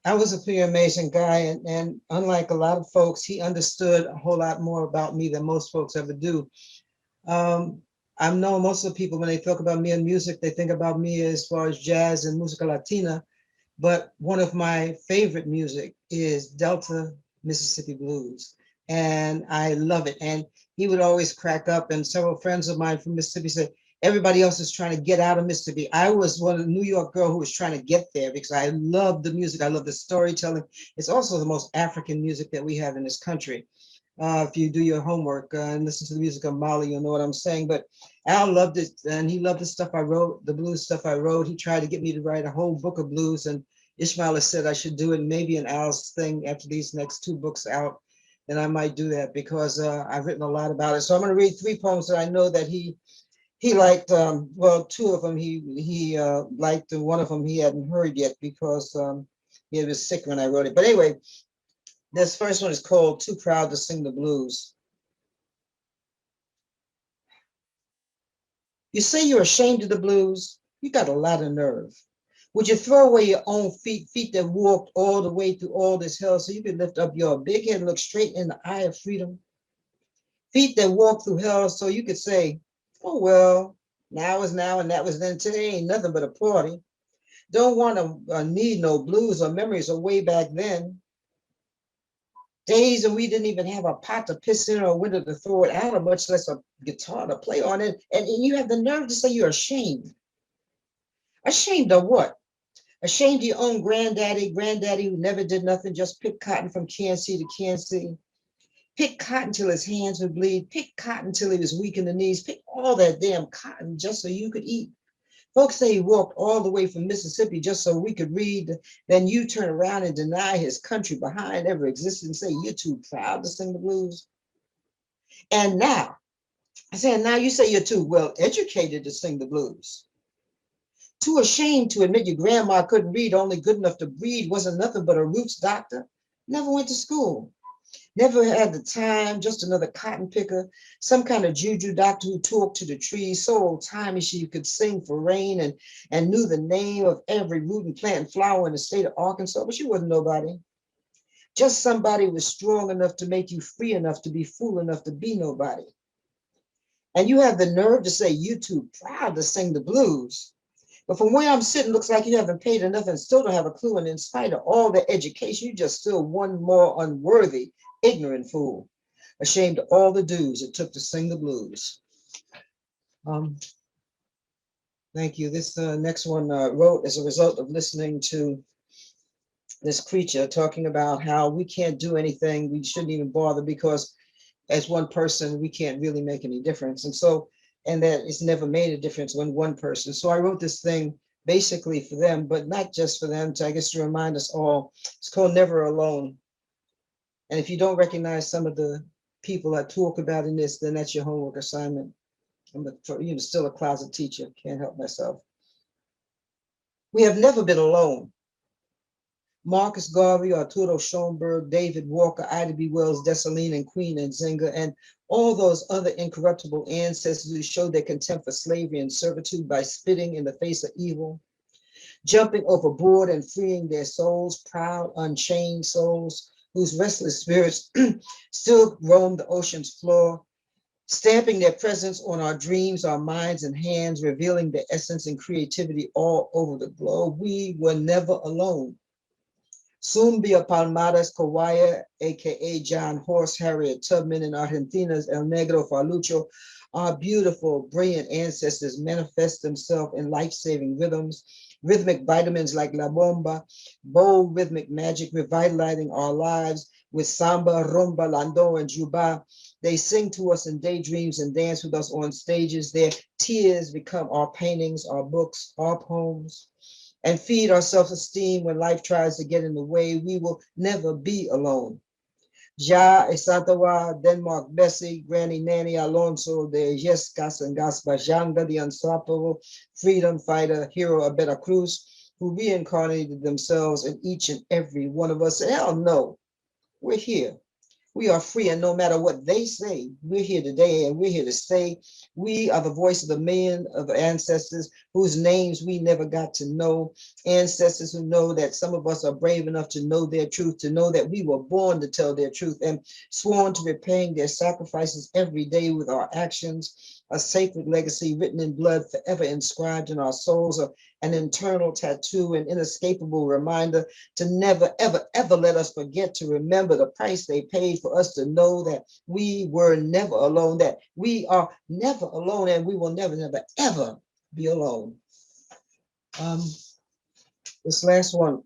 I was a pretty amazing guy, and unlike a lot of folks, he understood a whole lot more about me than most folks ever do. I know most of the people, when they talk about me and music, they think about me as far as jazz and música latina, but one of my favorite music is Delta Mississippi blues, and I love it. And he would always crack up, and several friends of mine from Mississippi said, everybody else is trying to get out of Mississippi. I was one of the New York girl who was trying to get there because I love the music. I love the storytelling. It's also the most African music that we have in this country. If you do your homework and listen to the music of Mali, you'll know what I'm saying. But Al loved it, and he loved the stuff I wrote, the blues stuff I wrote. He tried to get me to write a whole book of blues, and Ishmael has said I should do it. Maybe an Al's thing after these next 2 books out, then I might do that because I've written a lot about it. So I'm going to read 3 poems that I know that he liked. Well, 2 of them he liked, and one of them he hadn't heard yet because he was sick when I wrote it. But anyway, this first one is called Too Proud to Sing the Blues. You say you're ashamed of the blues? You got a lot of nerve. Would you throw away your own feet that walked all the way through all this hell so you could lift up your big head and look straight in the eye of freedom? Feet that walked through hell so you could say, oh, well, Now is now and that was then. Today ain't nothing but a party. Don't want to need no blues or memories of way back then. Days when we didn't even have a pot to piss in or a window to throw it out, or much less a guitar to play on it. And you have the nerve to say you're ashamed. Ashamed of what? Ashamed of your own granddaddy who never did nothing, just pick cotton from Kansas to Kansas. Pick cotton till his hands would bleed. Pick cotton till he was weak in the knees. Pick all that damn cotton just so you could eat. Folks say he walked all the way from Mississippi just so we could read. Then you turn around and deny his country behind ever existed and say you're too proud to sing the blues. And now, I said, now you say you're too well educated to sing the blues. Too ashamed to admit your grandma couldn't read, only good enough to breed, wasn't nothing but a roots doctor. Never went to school. Never had the time, just another cotton picker, some kind of juju doctor who talked to the trees, so old-timey she could sing for rain and knew the name of every root and plant and flower in the state of Arkansas, but she wasn't nobody. Just somebody who was strong enough to make you free enough to be fool enough to be nobody. And you have the nerve to say you're too proud to sing the blues. But from where I'm sitting, looks like you haven't paid enough and still don't have a clue. And in spite of all the education, you just still one more unworthy, ignorant fool, ashamed of all the dues it took to sing the blues. Thank you. This next one wrote as a result of listening to this creature talking about how we can't do anything. We shouldn't even bother because as one person, we can't really make any difference. And that it's never made a difference when one person. So I wrote this thing basically for them, but not just for them, I guess to remind us all. It's called Never Alone. And if you don't recognize some of the people I talk about in this, then that's your homework assignment. I'm still a closet teacher, can't help myself. We have never been alone. Marcus Garvey, Arturo Schoenberg, David Walker, Ida B. Wells, Dessalines, and Queen and Zinga, and all those other incorruptible ancestors who showed their contempt for slavery and servitude by spitting in the face of evil, jumping overboard and freeing their souls, proud, unchained souls, whose restless spirits still roam the ocean's floor, stamping their presence on our dreams, our minds, and hands, revealing their essence and creativity all over the globe. We were never alone. Zumbia Palmares Kawaya, aka John Horse, Harriet Tubman, and Argentina's El Negro Falucho, our beautiful, brilliant ancestors manifest themselves in life-saving rhythms, rhythmic vitamins like La Bomba, bold rhythmic magic revitalizing our lives with samba, rumba, lando, and juba. They sing to us in daydreams and dance with us on stages. Their tears become our paintings, our books, our poems, and feed our self-esteem when life tries to get in the way. We will never be alone. Ja Esantawa, Denmark Bessie, Granny Nanny Alonso, the Yescas and Gaspajanga, the unstoppable freedom fighter, hero of Veracruz, who reincarnated themselves in each and every one of us. Hell no, we're here. We are free, and no matter what they say, we're here today and we're here to stay. We are the voice of the million of ancestors whose names we never got to know. Ancestors who know that some of us are brave enough to know their truth, to know that we were born to tell their truth and sworn to repaying their sacrifices every day with our actions. A sacred legacy written in blood, forever inscribed in our souls, an internal tattoo, an inescapable reminder to never, ever, ever let us forget to remember the price they paid for us to know that we were never alone, that we are never alone, and we will never, never, ever be alone. This last one,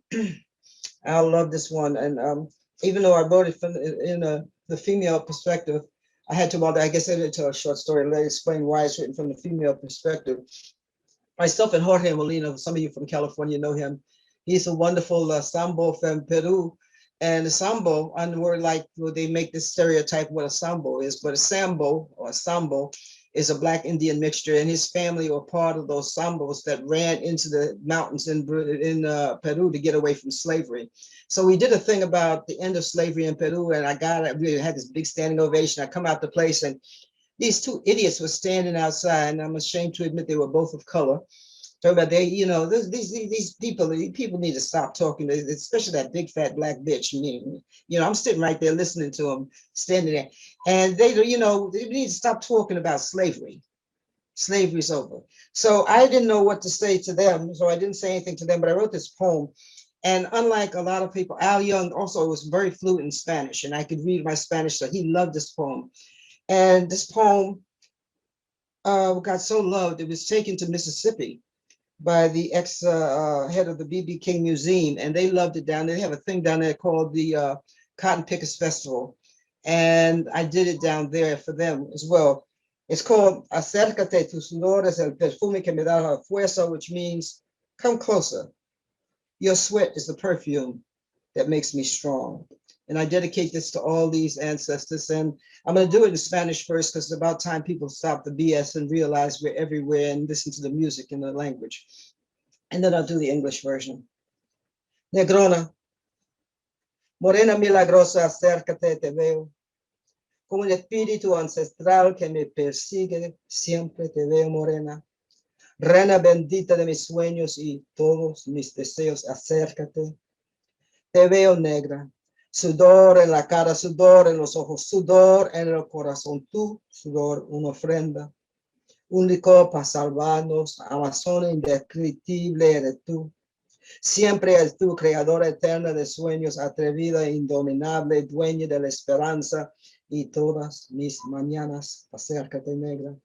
I love this one. And even though I wrote it from in the female perspective, I had to, I guess I did tell a short story, let me explain why it's written from the female perspective. Myself and Jorge Molina, some of you from California know him. He's a wonderful sambo from Peru. And the sambo, on word like, well, they make this stereotype what a sambo is, but a sambo or a sambo is a Black Indian mixture, and his family were part of those sambos that ran into the mountains in Peru to get away from slavery. So we did a thing about the end of slavery in Peru, and we had this big standing ovation. I come out the place, and these two idiots were standing outside, and I'm ashamed to admit they were both of color. Talking about these people need to stop talking, especially that big fat Black bitch. I'm sitting right there listening to them, standing there, and they need to stop talking about slavery. Slavery's over. So I didn't know what to say to them. So I didn't say anything to them, but I wrote this poem. And unlike a lot of people, Al Young also was very fluent in Spanish, and I could read my Spanish, so he loved this poem. And this poem got so loved, it was taken to Mississippi by the ex-head of the B.B. King Museum, and they loved it down there. They have a thing down there called the Cotton Pickers Festival, and I did it down there for them as well. It's called Acércate, tus flores, el perfume que me da la fuerza, which means come closer. Your sweat is the perfume that makes me strong. And I dedicate this to all these ancestors. And I'm going to do it in Spanish first, because it's about time people stop the BS and realize we're everywhere and listen to the music and the language. And then I'll do the English version. Negrona, morena milagrosa, acércate, te veo. Como un espíritu ancestral que me persigue, siempre te veo morena. Reina bendita de mis sueños y todos mis deseos, acércate. Te veo negra, sudor en la cara, sudor en los ojos, sudor en el corazón, tu sudor, una ofrenda, un licor para salvarnos, Amazona indescriptible eres tú. Siempre eres tú, creadora eterna de sueños, atrevida e indominable, dueña de la esperanza y todas mis mañanas, acércate negra.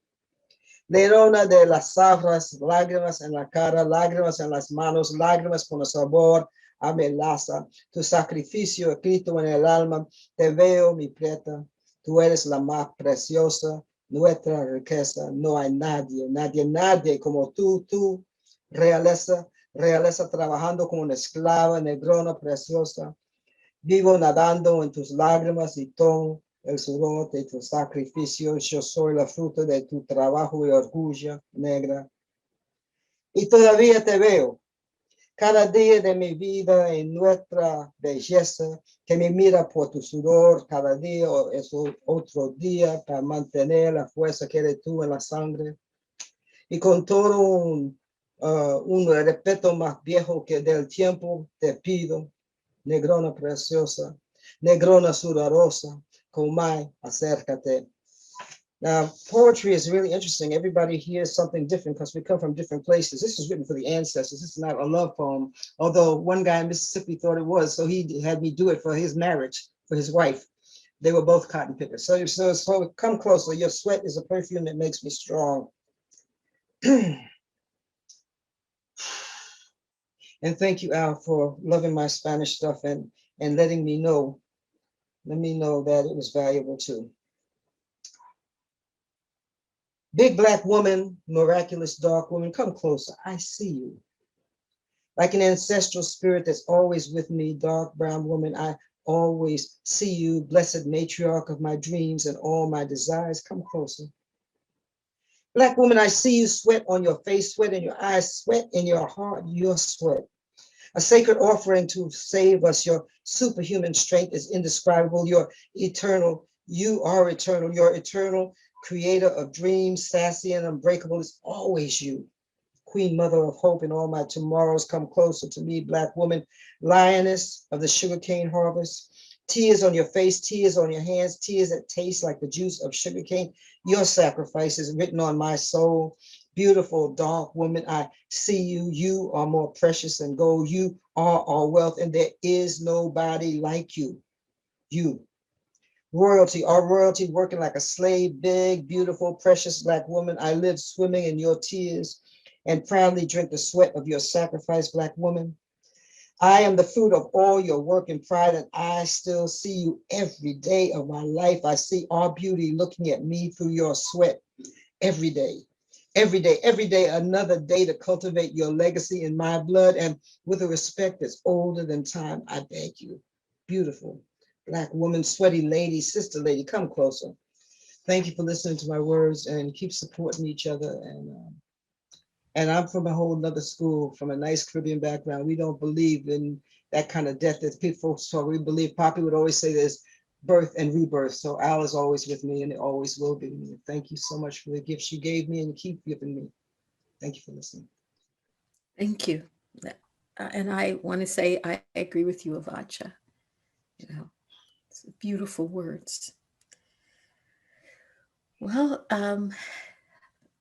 Leona de las zafras, lágrimas en la cara, lágrimas en las manos, lágrimas con el sabor a melaza. Tu sacrificio escrito en el alma, te veo, mi prieta. Tú eres la más preciosa, nuestra riqueza. No hay nadie, nadie, nadie como tú, realeza, realeza trabajando como una esclava, negrona preciosa. Vivo nadando en tus lágrimas y todo el sudor de tu sacrificio. Yo soy la fruta de tu trabajo y orgullo, negra. Y todavía te veo, cada día de mi vida en nuestra belleza, que me mira por tu sudor. Cada día es otro día para mantener la fuerza que eres tú en la sangre. Y con todo un respeto más viejo que del tiempo, te pido, negrona preciosa, negrona sudorosa, Comay, acércate. Now, poetry is really interesting. Everybody hears something different because we come from different places. This is written for the ancestors. This is not a love poem, although one guy in Mississippi thought it was, so he had me do it for his marriage, for his wife. They were both cotton pickers. So come closer. Your sweat is a perfume that makes me strong. And thank you, Al, for loving my Spanish stuff and letting me know, that it was valuable too. Big black woman, miraculous dark woman, come closer. I see you. Like an ancestral spirit that's always with me, dark brown woman, I always see you, blessed matriarch of my dreams and all my desires, come closer. Black woman, I see you, sweat on your face, sweat in your eyes, sweat in your heart, your sweat. A sacred offering to save us. Your superhuman strength is indescribable. You're eternal. You are eternal. You're eternal, creator of dreams, sassy and unbreakable. It's always you. Queen mother of hope in all my tomorrows, come closer to me, black woman, lioness of the sugarcane harvest. Tears on your face, tears on your hands, tears that taste like the juice of sugarcane. Your sacrifice is written on my soul. Beautiful dark woman, I see you. You are more precious than gold. You are our wealth, and there is nobody like you. You. Royalty, our royalty, working like a slave, big, beautiful, precious black woman. I live swimming in your tears and proudly drink the sweat of your sacrifice, black woman. I am the fruit of all your work and pride, and I still see you every day of my life. I see our beauty looking at me through your sweat every day. Every day, every day, another day to cultivate your legacy in my blood, and with a respect that's older than time, I beg you. Beautiful black woman, sweaty lady, sister lady, come closer. Thank you for listening to my words, and keep supporting each other. And I'm from a whole nother school, from a nice Caribbean background. We don't believe in that kind of death that people talk. We believe, Poppy would always say there's birth and rebirth. So Al is always with me, and it always will be. Thank you so much for the gifts you gave me and keep giving me. Thank you for listening.
Thank you. And I want to say I agree with you, Avacha. It's beautiful words. Well,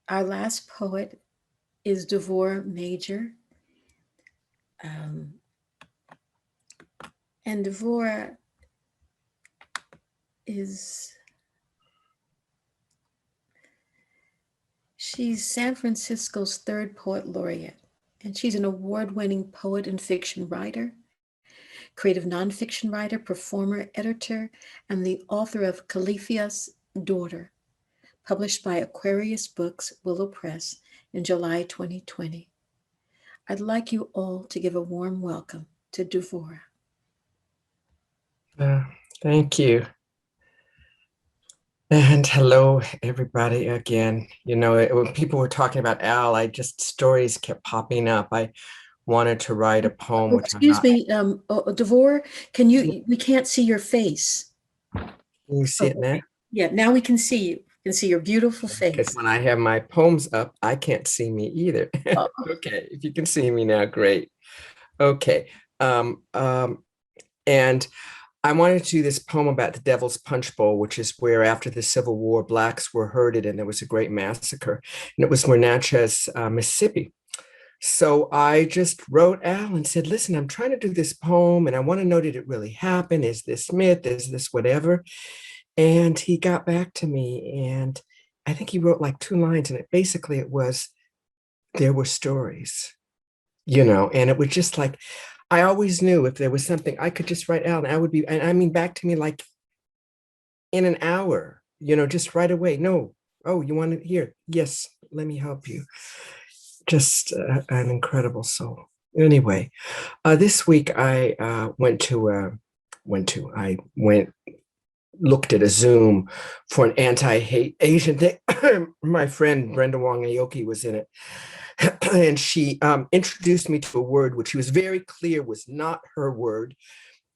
Our last poet is Devore Major. And Devore she's San Francisco's third poet laureate, and she's an award-winning poet and fiction writer, creative nonfiction writer, performer, editor, and the author of Califia's Daughter, published by Aquarius Books, Willow Press in July 2020. I'd like you all to give a warm welcome to Devore.
Thank you. And hello, everybody again. You know, when people were talking about Al, stories kept popping up. I wanted to write a poem.
Oh, excuse me, Devore, we can't see your face.
Can you see it now?
Yeah, now we can see you. We can see your beautiful face.
Because when I have my poems up, I can't see me either.
Oh.
Okay, if you can see me now, great. Okay. And I wanted to do this poem about the Devil's Punch Bowl, which is where after the Civil War, Blacks were herded and there was a great massacre. And it was Natchez, Mississippi. So I just wrote Al and said, listen, I'm trying to do this poem and I want to know, did it really happen? Is this myth? Is this whatever? And he got back to me and I think he wrote like 2 lines and it was, there were stories, you know, and it was just like, I always knew if there was something I could just write out and I would be, and I mean, back to me like in an hour, you know, just right away. No, oh, you want to hear? Yes, let me help you. Just an incredible soul. Anyway, this week I looked at a Zoom for an anti-hate Asian day. My friend Brenda Wong Aoki was in it. And she introduced me to a word which she was very clear was not her word,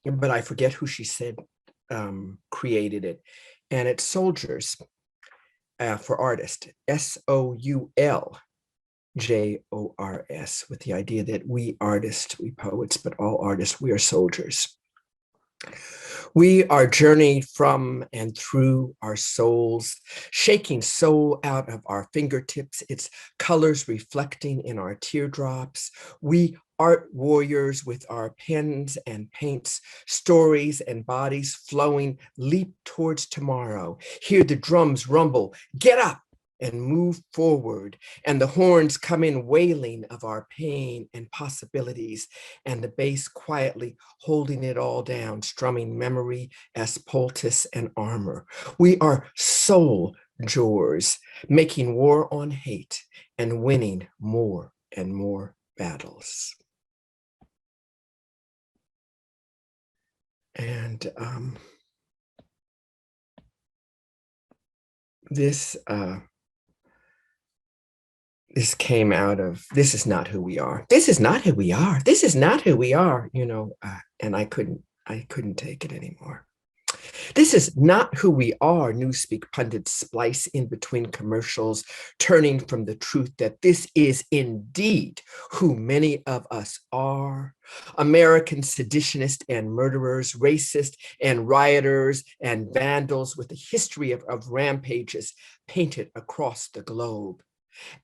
but I forget who she said created it. And it's soldiers for artist, SOULJORS, with the idea that we artists, we poets, but all artists, we are soldiers. We are journeyed from and through our souls, shaking soul out of our fingertips, its colors reflecting in our teardrops. We art warriors with our pens and paints, stories and bodies flowing, leap towards tomorrow. Hear the drums rumble, get up and move forward, and the horns come in wailing of our pain and possibilities, and the bass quietly holding it all down, strumming memory as poultice and armor. We are soldiers, making war on hate and winning more and more battles. And this came out of, this is not who we are. This is not who we are. This is not who we are, you know, and I couldn't take it anymore. This is not who we are, newspeak pundits splice in between commercials, turning from the truth that this is indeed who many of us are. American seditionists and murderers, racists and rioters and vandals with a history of rampages painted across the globe.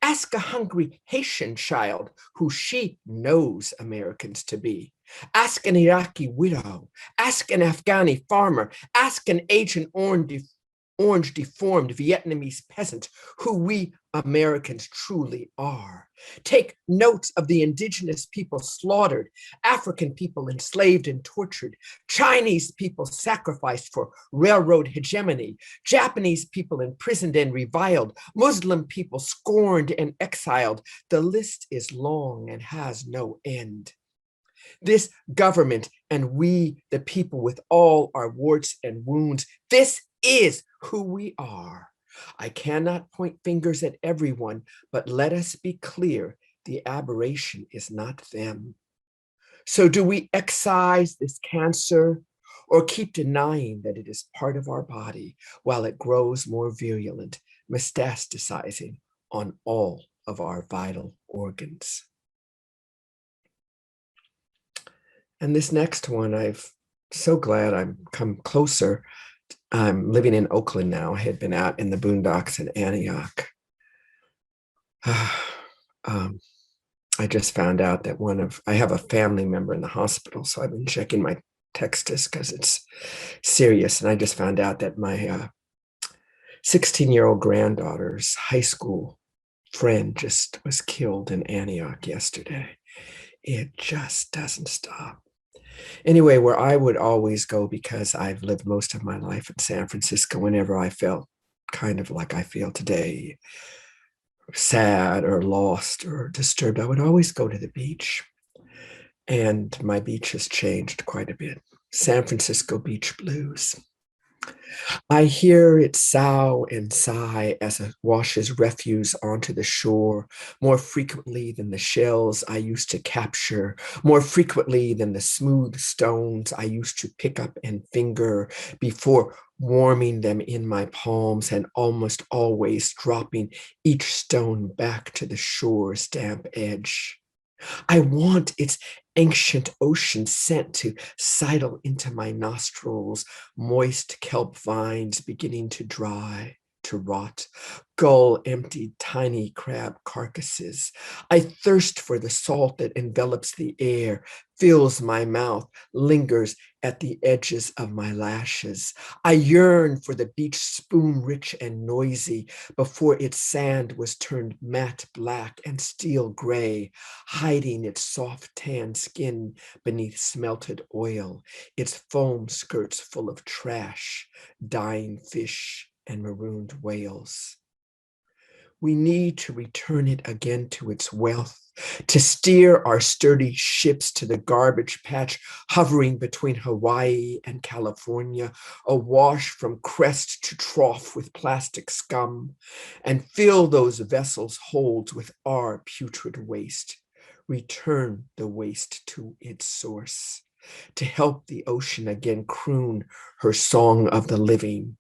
Ask a hungry Haitian child who she knows Americans to be. Ask an Iraqi widow. Ask an Afghani farmer. Ask an Agent Orange deformed Vietnamese peasant who we Americans truly are. Take notes of the indigenous people slaughtered, African people enslaved and tortured, Chinese people sacrificed for railroad hegemony, Japanese people imprisoned and reviled, Muslim people scorned and exiled. The list is long and has no end. This government and we, the people with all our warts and wounds, this is who we are. I cannot point fingers at everyone, but let us be clear, the aberration is not them. So do we excise this cancer or keep denying that it is part of our body while it grows more virulent, metastasizing on all of our vital organs? And this next one, I'm so glad I've come closer. I'm living in Oakland now. I had been out in the boondocks in Antioch. I just found out that I have a family member in the hospital, so I've been checking my text because it's serious. And I just found out that my 16-year-old granddaughter's high school friend just was killed in Antioch yesterday. It just doesn't stop. Anyway, where I would always go, because I've lived most of my life in San Francisco, whenever I felt kind of like I feel today, sad or lost or disturbed, I would always go to the beach. And my beach has changed quite a bit. San Francisco beach blues. I hear it sough and sigh as it washes refuse onto the shore more frequently than the shells I used to capture, more frequently than the smooth stones I used to pick up and finger before warming them in my palms and almost always dropping each stone back to the shore's damp edge. I want its ancient ocean scent to sidle into my nostrils, moist kelp vines beginning to dry, to rot, gull-emptied tiny crab carcasses. I thirst for the salt that envelops the air, fills my mouth, lingers at the edges of my lashes. I yearn for the beach spoon-rich and noisy before its sand was turned matte black and steel gray, hiding its soft tan skin beneath smelted oil, its foam skirts full of trash, dying fish, and marooned whales. We need to return it again to its wealth, to steer our sturdy ships to the garbage patch hovering between Hawaii and California, awash from crest to trough with plastic scum, and fill those vessels' holds with our putrid waste. Return the waste to its source, to help the ocean again croon her song of the living,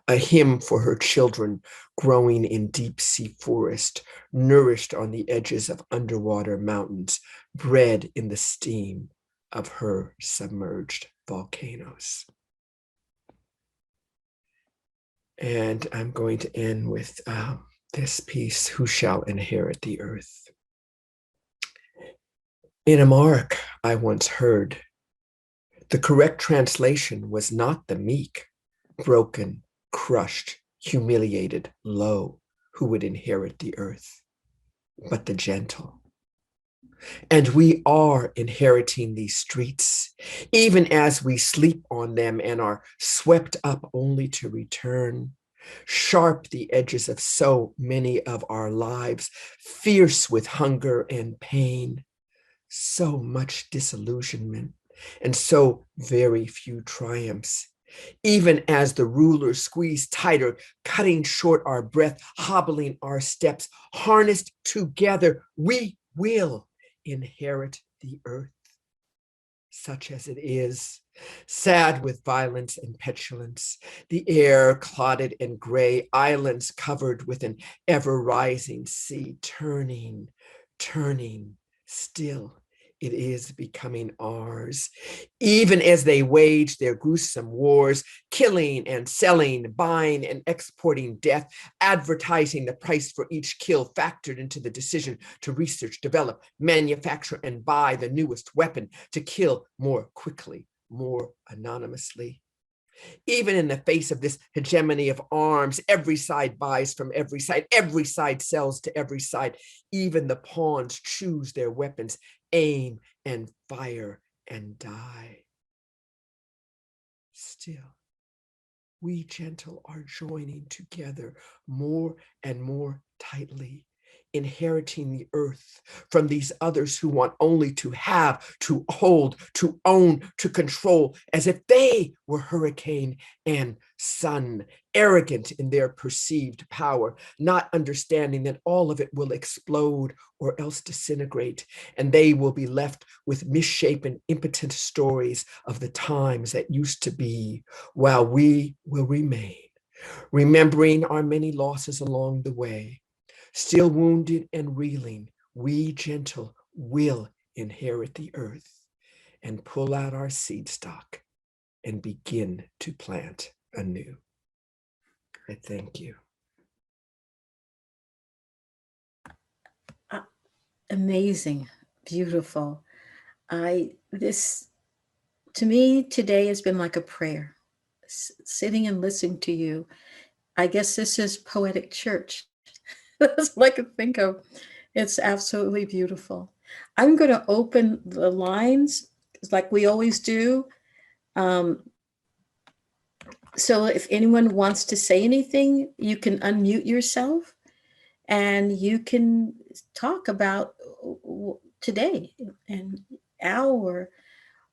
a hymn for her children growing in deep sea forest, nourished on the edges of underwater mountains, bred in the steam of her submerged volcanoes. And I'm going to end with this piece, Who Shall Inherit the Earth? In a mark I once heard, the correct translation was not the meek, broken, crushed, humiliated, low, who would inherit the earth, but the gentle. And we are inheriting these streets, even as we sleep on them and are swept up only to return. Sharp the edges of so many of our lives, fierce with hunger and pain, so much disillusionment, and so very few triumphs. Even as the rulers squeeze tighter, cutting short our breath, hobbling our steps, harnessed together, we will inherit the earth, such as it is, sad with violence and petulance, the air clotted and gray, islands covered with an ever-rising sea, turning, still. It is becoming ours, even as they wage their gruesome wars, killing and selling, buying and exporting death, advertising the price for each kill factored into the decision to research, develop, manufacture, and buy the newest weapon to kill more quickly, more anonymously. Even in the face of this hegemony of arms, every side buys from every side sells to every side. Even the pawns choose their weapons, aim and fire and die. Still, we gentle are joining together more and more tightly, inheriting the earth from these others who want only to have, to hold, to own, to control, as if they were hurricane and sun, arrogant in their perceived power, not understanding that all of it will explode or else disintegrate, and they will be left with misshapen, impotent stories of the times that used to be, while we will remain, remembering our many losses along the way. Still wounded and reeling, we gentle will inherit the earth and pull out our seed stock and begin to plant anew. I thank you.
amazing, beautiful. This, to me, today has been like a prayer, sitting and listening to you. I guess this is poetic church. That's what I could think of. It's absolutely beautiful. I'm going to open the lines like we always do. Um, so if anyone wants to say anything, you can unmute yourself and you can talk about today and Al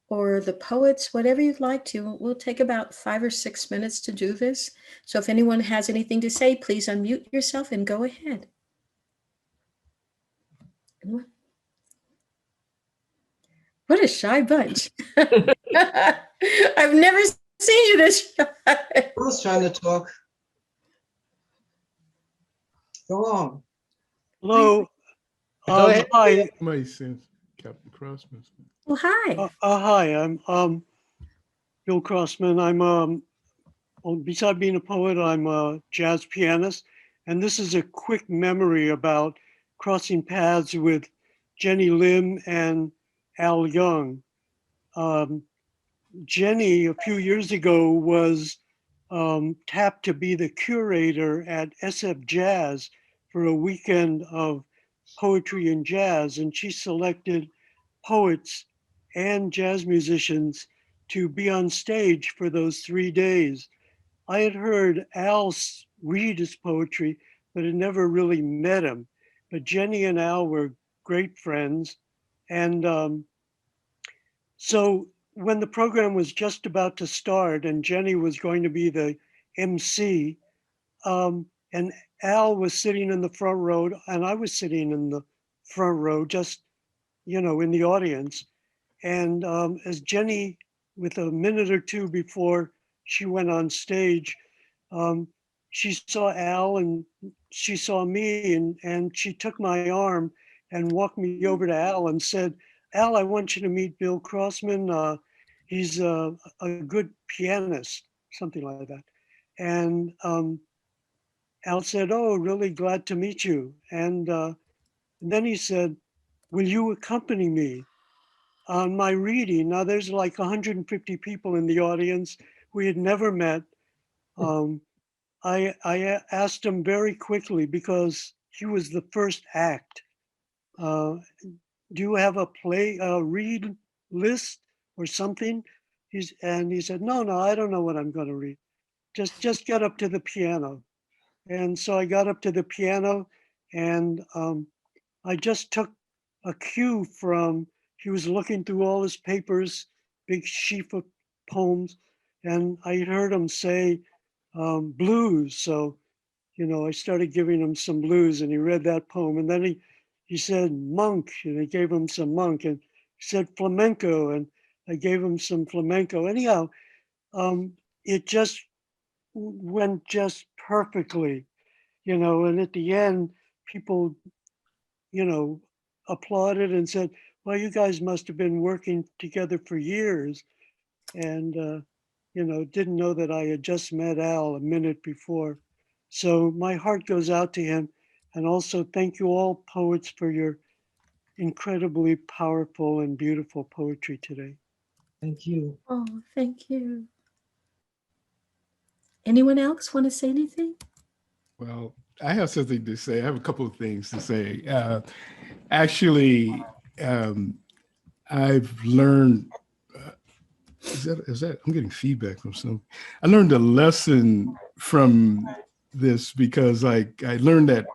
or the poets, whatever you'd like to. We'll take about 5 or 6 minutes to do this. So if anyone has anything to say, please unmute yourself and go ahead. What a shy bunch. I've never seen you this shy.
I was trying to talk. Go on.
Hello.
Go ahead.
Hi.
Somebody sends Captain Crossman.
Well, hi.
Hi. I'm Bill Crossman. I'm well, beside being a poet, I'm a jazz pianist, and this is a quick memory about crossing paths with Jenny Lim and Al Young. Jenny, a few years ago, was tapped to be the curator at SF Jazz for a weekend of poetry and jazz, and she selected poets and jazz musicians to be on stage for those 3 days. I had heard Al read his poetry, but had never really met him. But Jenny and Al were great friends. And so when the program was just about to start and Jenny was going to be the MC, and Al was sitting in the front row and I was sitting in the front row, just, in the audience. And as Jenny, with a minute or two before she went on stage, she saw Al and she saw me and she took my arm and walked me over to Al and said, Al, I want you to meet Bill Crossman. He's a good pianist, something like that. And Al said, oh, really glad to meet you. And then he said, will you accompany me on my reading? Now there's like 150 people in the audience. We had never met. I asked him very quickly because he was the first act. Do you have a read list or something? He said, no, I don't know what I'm going to read. Just get up to the piano. And so I got up to the piano and I just took a cue from, he was looking through all his papers, big sheaf of poems, and I heard him say blues. So, I started giving him some blues and he read that poem. And then he said monk, and I gave him some monk, and he said flamenco, and I gave him some flamenco. Anyhow, it just went just perfectly, and at the end, people, applauded and said, well, you guys must have been working together for years. And, didn't know that I had just met Al a minute before. So my heart goes out to him. And also thank you all poets for your incredibly powerful and beautiful poetry today.
Thank you.
Oh, thank you. Anyone else want to say anything?
Well, I have something to say. I have a couple of things to say. Actually, I've learned, is that, I'm getting feedback from some. I learned a lesson from this because I learned that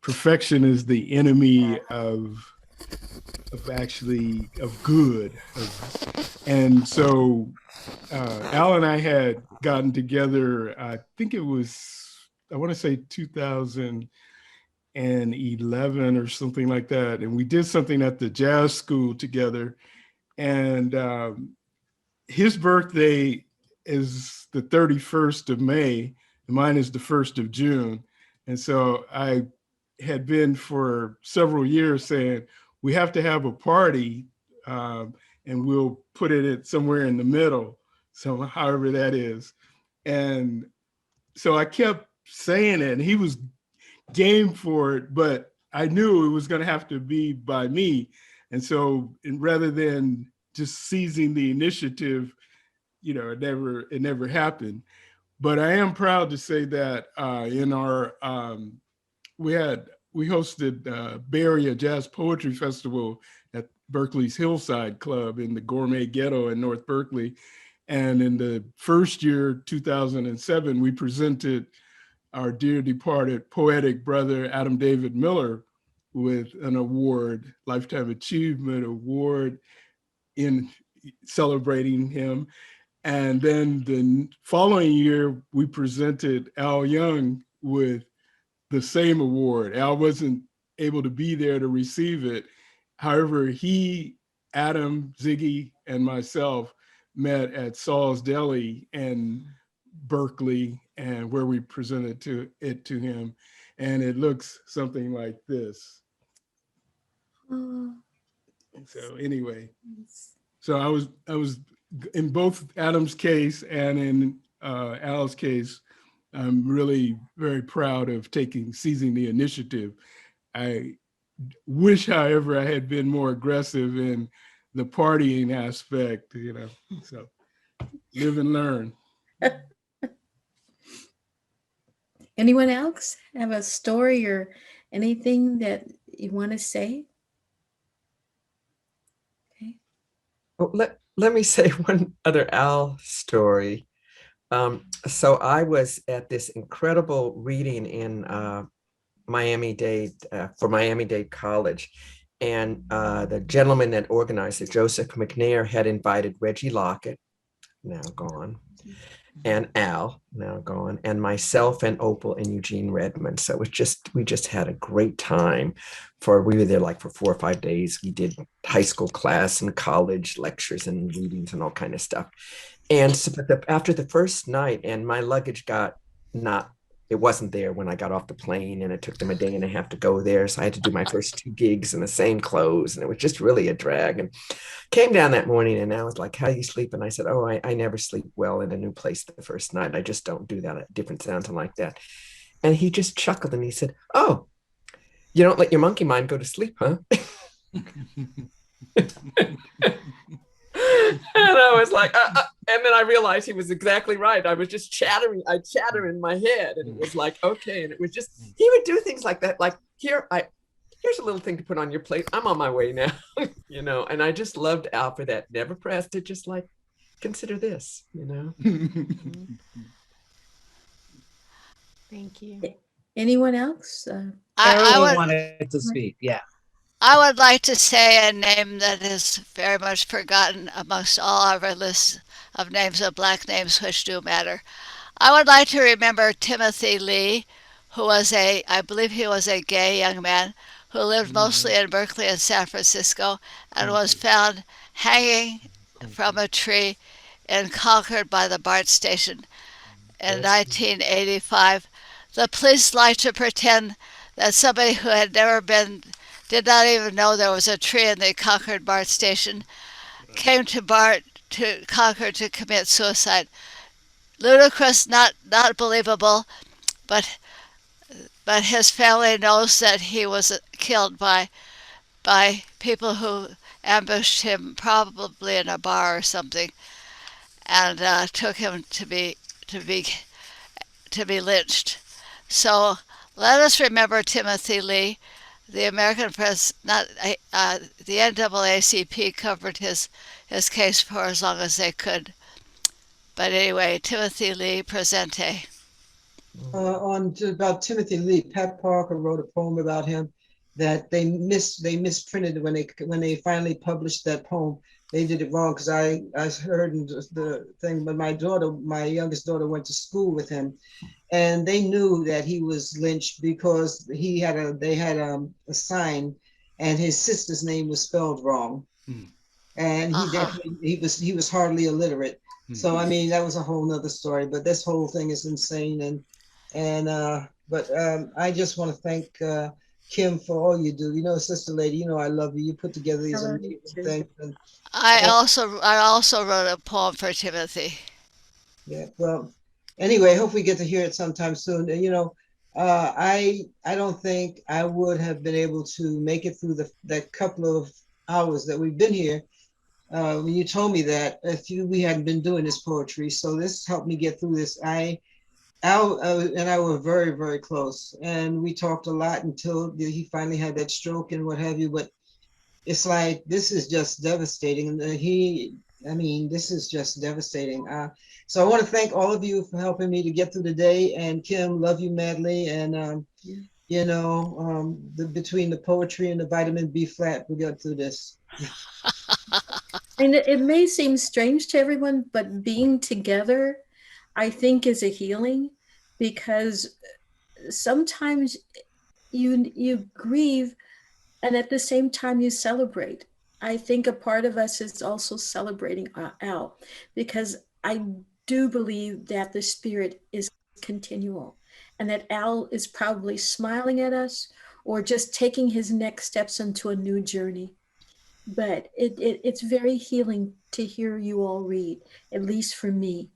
perfection is the enemy of good. And so Al and I had gotten together, I think it was, I want to say 2011 or something like that. And we did something at the jazz school together. And his birthday is the 31st of May, and mine is the 1st of June. And so I had been for several years saying, we have to have a party and we'll put it somewhere in the middle. So however that is. And so I kept saying it and he was game for it, but I knew it was going to have to be by me. And so rather than just seizing the initiative, it never happened. But I am proud to say that in our, we hosted Bay Area Jazz Poetry Festival at Berkeley's Hillside Club in the Gourmet Ghetto in North Berkeley. And in the first year, 2007, we presented our dear departed Poetic brother, Adam David Miller, with an award, Lifetime Achievement Award, in celebrating him. And then the following year, we presented Al Young with the same award. Al wasn't able to be there to receive it. However, he, Adam, Ziggy, and myself met at Saul's Deli in Berkeley, and where we presented it to him. And it looks something like this.
Oh,
So anyway, so I was in both Adam's case and in Al's case, I'm really very proud of seizing the initiative. I wish, however, I had been more aggressive in the partying aspect, so live and learn.
anyone else have a story or anything that you want to say? Okay.
Oh, let me say one other Al story. So I was at this incredible reading in Miami-Dade for Miami-Dade College, and the gentleman that organized it, Joseph McNair, had invited Reggie Lockett, now gone, and Al, now gone, and myself and Opal and Eugene Redmond. So we just had a great time. We were there like for 4 or 5 days. We did high school class and college lectures and readings and all kind of stuff. And so, after the first night, and my luggage it wasn't there when I got off the plane, and it took them a day and a half to go there. So I had to do my first 2 gigs in the same clothes, and it was just really a drag. And came down that morning, and I was like, "How do you sleep?" And I said, "Oh, I never sleep well in a new place the first night. I just don't do that. Different sounds and like that." And he just chuckled and he said, "Oh, you don't let your monkey mind go to sleep, huh?" And I was like, and then I realized he was exactly right. I was just chattering. I chatter in my head, and it was like, okay. And it was just, he would do things like that. Like, here's a little thing to put on your plate. I'm on my way now, and I just loved Al for that. Never pressed it. Just like, consider this,
Thank you.
Anyone else?
I
Carolyn
would
wanted to speak. Yeah.
I would like to say a name that is very much forgotten amongst all our lists of names of Black names which do matter. I would like to remember Timothy Lee, who was I believe he was a gay young man who lived mostly in Berkeley and San Francisco and was found hanging from a tree in Concord by the BART station in 1985. The police like to pretend that somebody who had never did not even know there was a tree in the Concord BART station, came to Concord to commit suicide. Ludicrous, not believable, but his family knows that he was killed by people who ambushed him, probably in a bar or something, and took him to be lynched. So let us remember Timothy Lee. The American press, the NAACP covered his case for as long as they could. But anyway, Timothy Lee Presente.
About Timothy Lee, Pat Parker wrote a poem about him that they misprinted when they finally published that poem. They did it wrong because I heard the thing, but my youngest daughter went to school with him, and they knew that he was lynched because they had a sign, and his sister's name was spelled wrong, and he was hardly illiterate. So I mean, that was a whole nother story. But this whole thing is insane, but I just want to thank Kim for all you do. Sister lady, I love you. You put together these amazing things.
I also wrote a poem for Timothy.
Yeah, well, anyway, I hope we get to hear it sometime soon. And I don't think I would have been able to make it through that couple of hours that we've been here when you told me that if we hadn't been doing this poetry. So this helped me get through this. Al and I were very, very close, and we talked a lot until he finally had that stroke and what have you. But it's like this is just devastating, and this is just devastating. So I want to thank all of you for helping me to get through the day. And Kim, love you madly. And between the poetry and the vitamin B flat, we got through this.
And it may seem strange to everyone, but being together, I think, is a healing, because sometimes you grieve and at the same time you celebrate. I think a part of us is also celebrating Al, because I do believe that the spirit is continual and that Al is probably smiling at us or just taking his next steps into a new journey. But it's very healing to hear you all read, at least for me.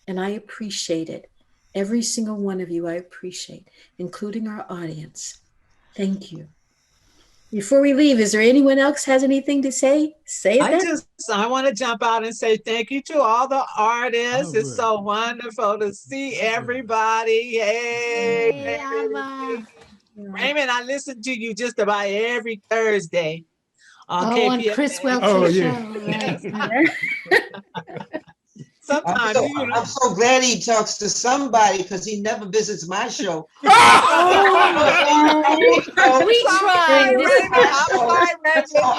And I appreciate it. Every single one of you, I appreciate, including our audience. Thank you. Before we leave, is there anyone else has anything to say? Say that.
I want to jump out and say thank you to all the artists. It's so wonderful to see everybody. Hey, Raymond, I listen to you just about every Thursday on
on
KPFA.
Chris Welch's show. Right.
Sometimes
I'm so glad he talks to somebody because he never visits my show.
We tried.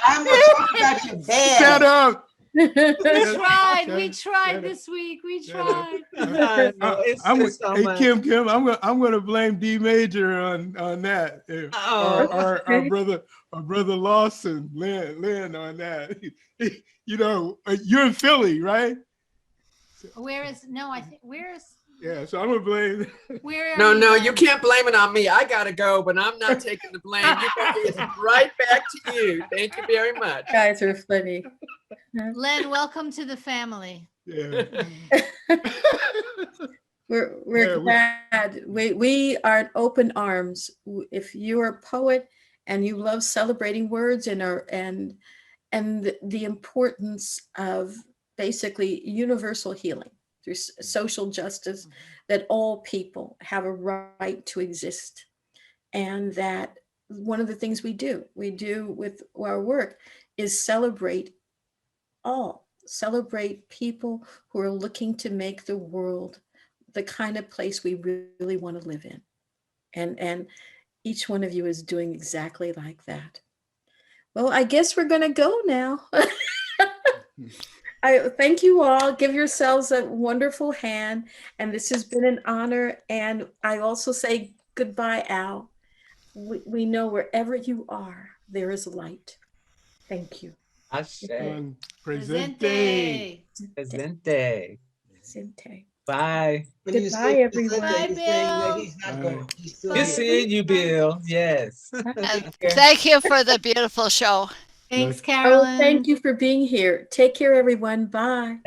I'm going to talk about your bad.
Shut up.
We tried this week. We tried.
Kim, I'm gonna blame D Major on that. Our brother Lawson, Lynn on that. You're in Philly, right? Yeah, so I'm gonna blame.
No, you can't blame it on me. I gotta go, but I'm not taking the blame. It's right back to you. Thank you very much.
Guys are funny.
Len, welcome to the family.
Yeah.
We're glad. We are in open arms. If you're a poet and you love celebrating words and the importance of basically universal healing through social justice, that all people have a right to exist, and that one of the things we do with our work is celebrate people who are looking to make the world the kind of place we really want to live in, and each one of you is doing exactly like that. Well, I guess we're gonna go now. I thank you all. Give yourselves a wonderful hand. And this has been an honor. And I also say goodbye, Al. We know wherever you are, there is light. Thank you.
Presente.
Presente.
Bye.
Goodbye, everyone.
Bye, Bill.
Good seeing you, Bill. Yes.
Thank you for the beautiful show.
Thanks, Carolyn.
Oh, thank you for being here. Take care, everyone. Bye.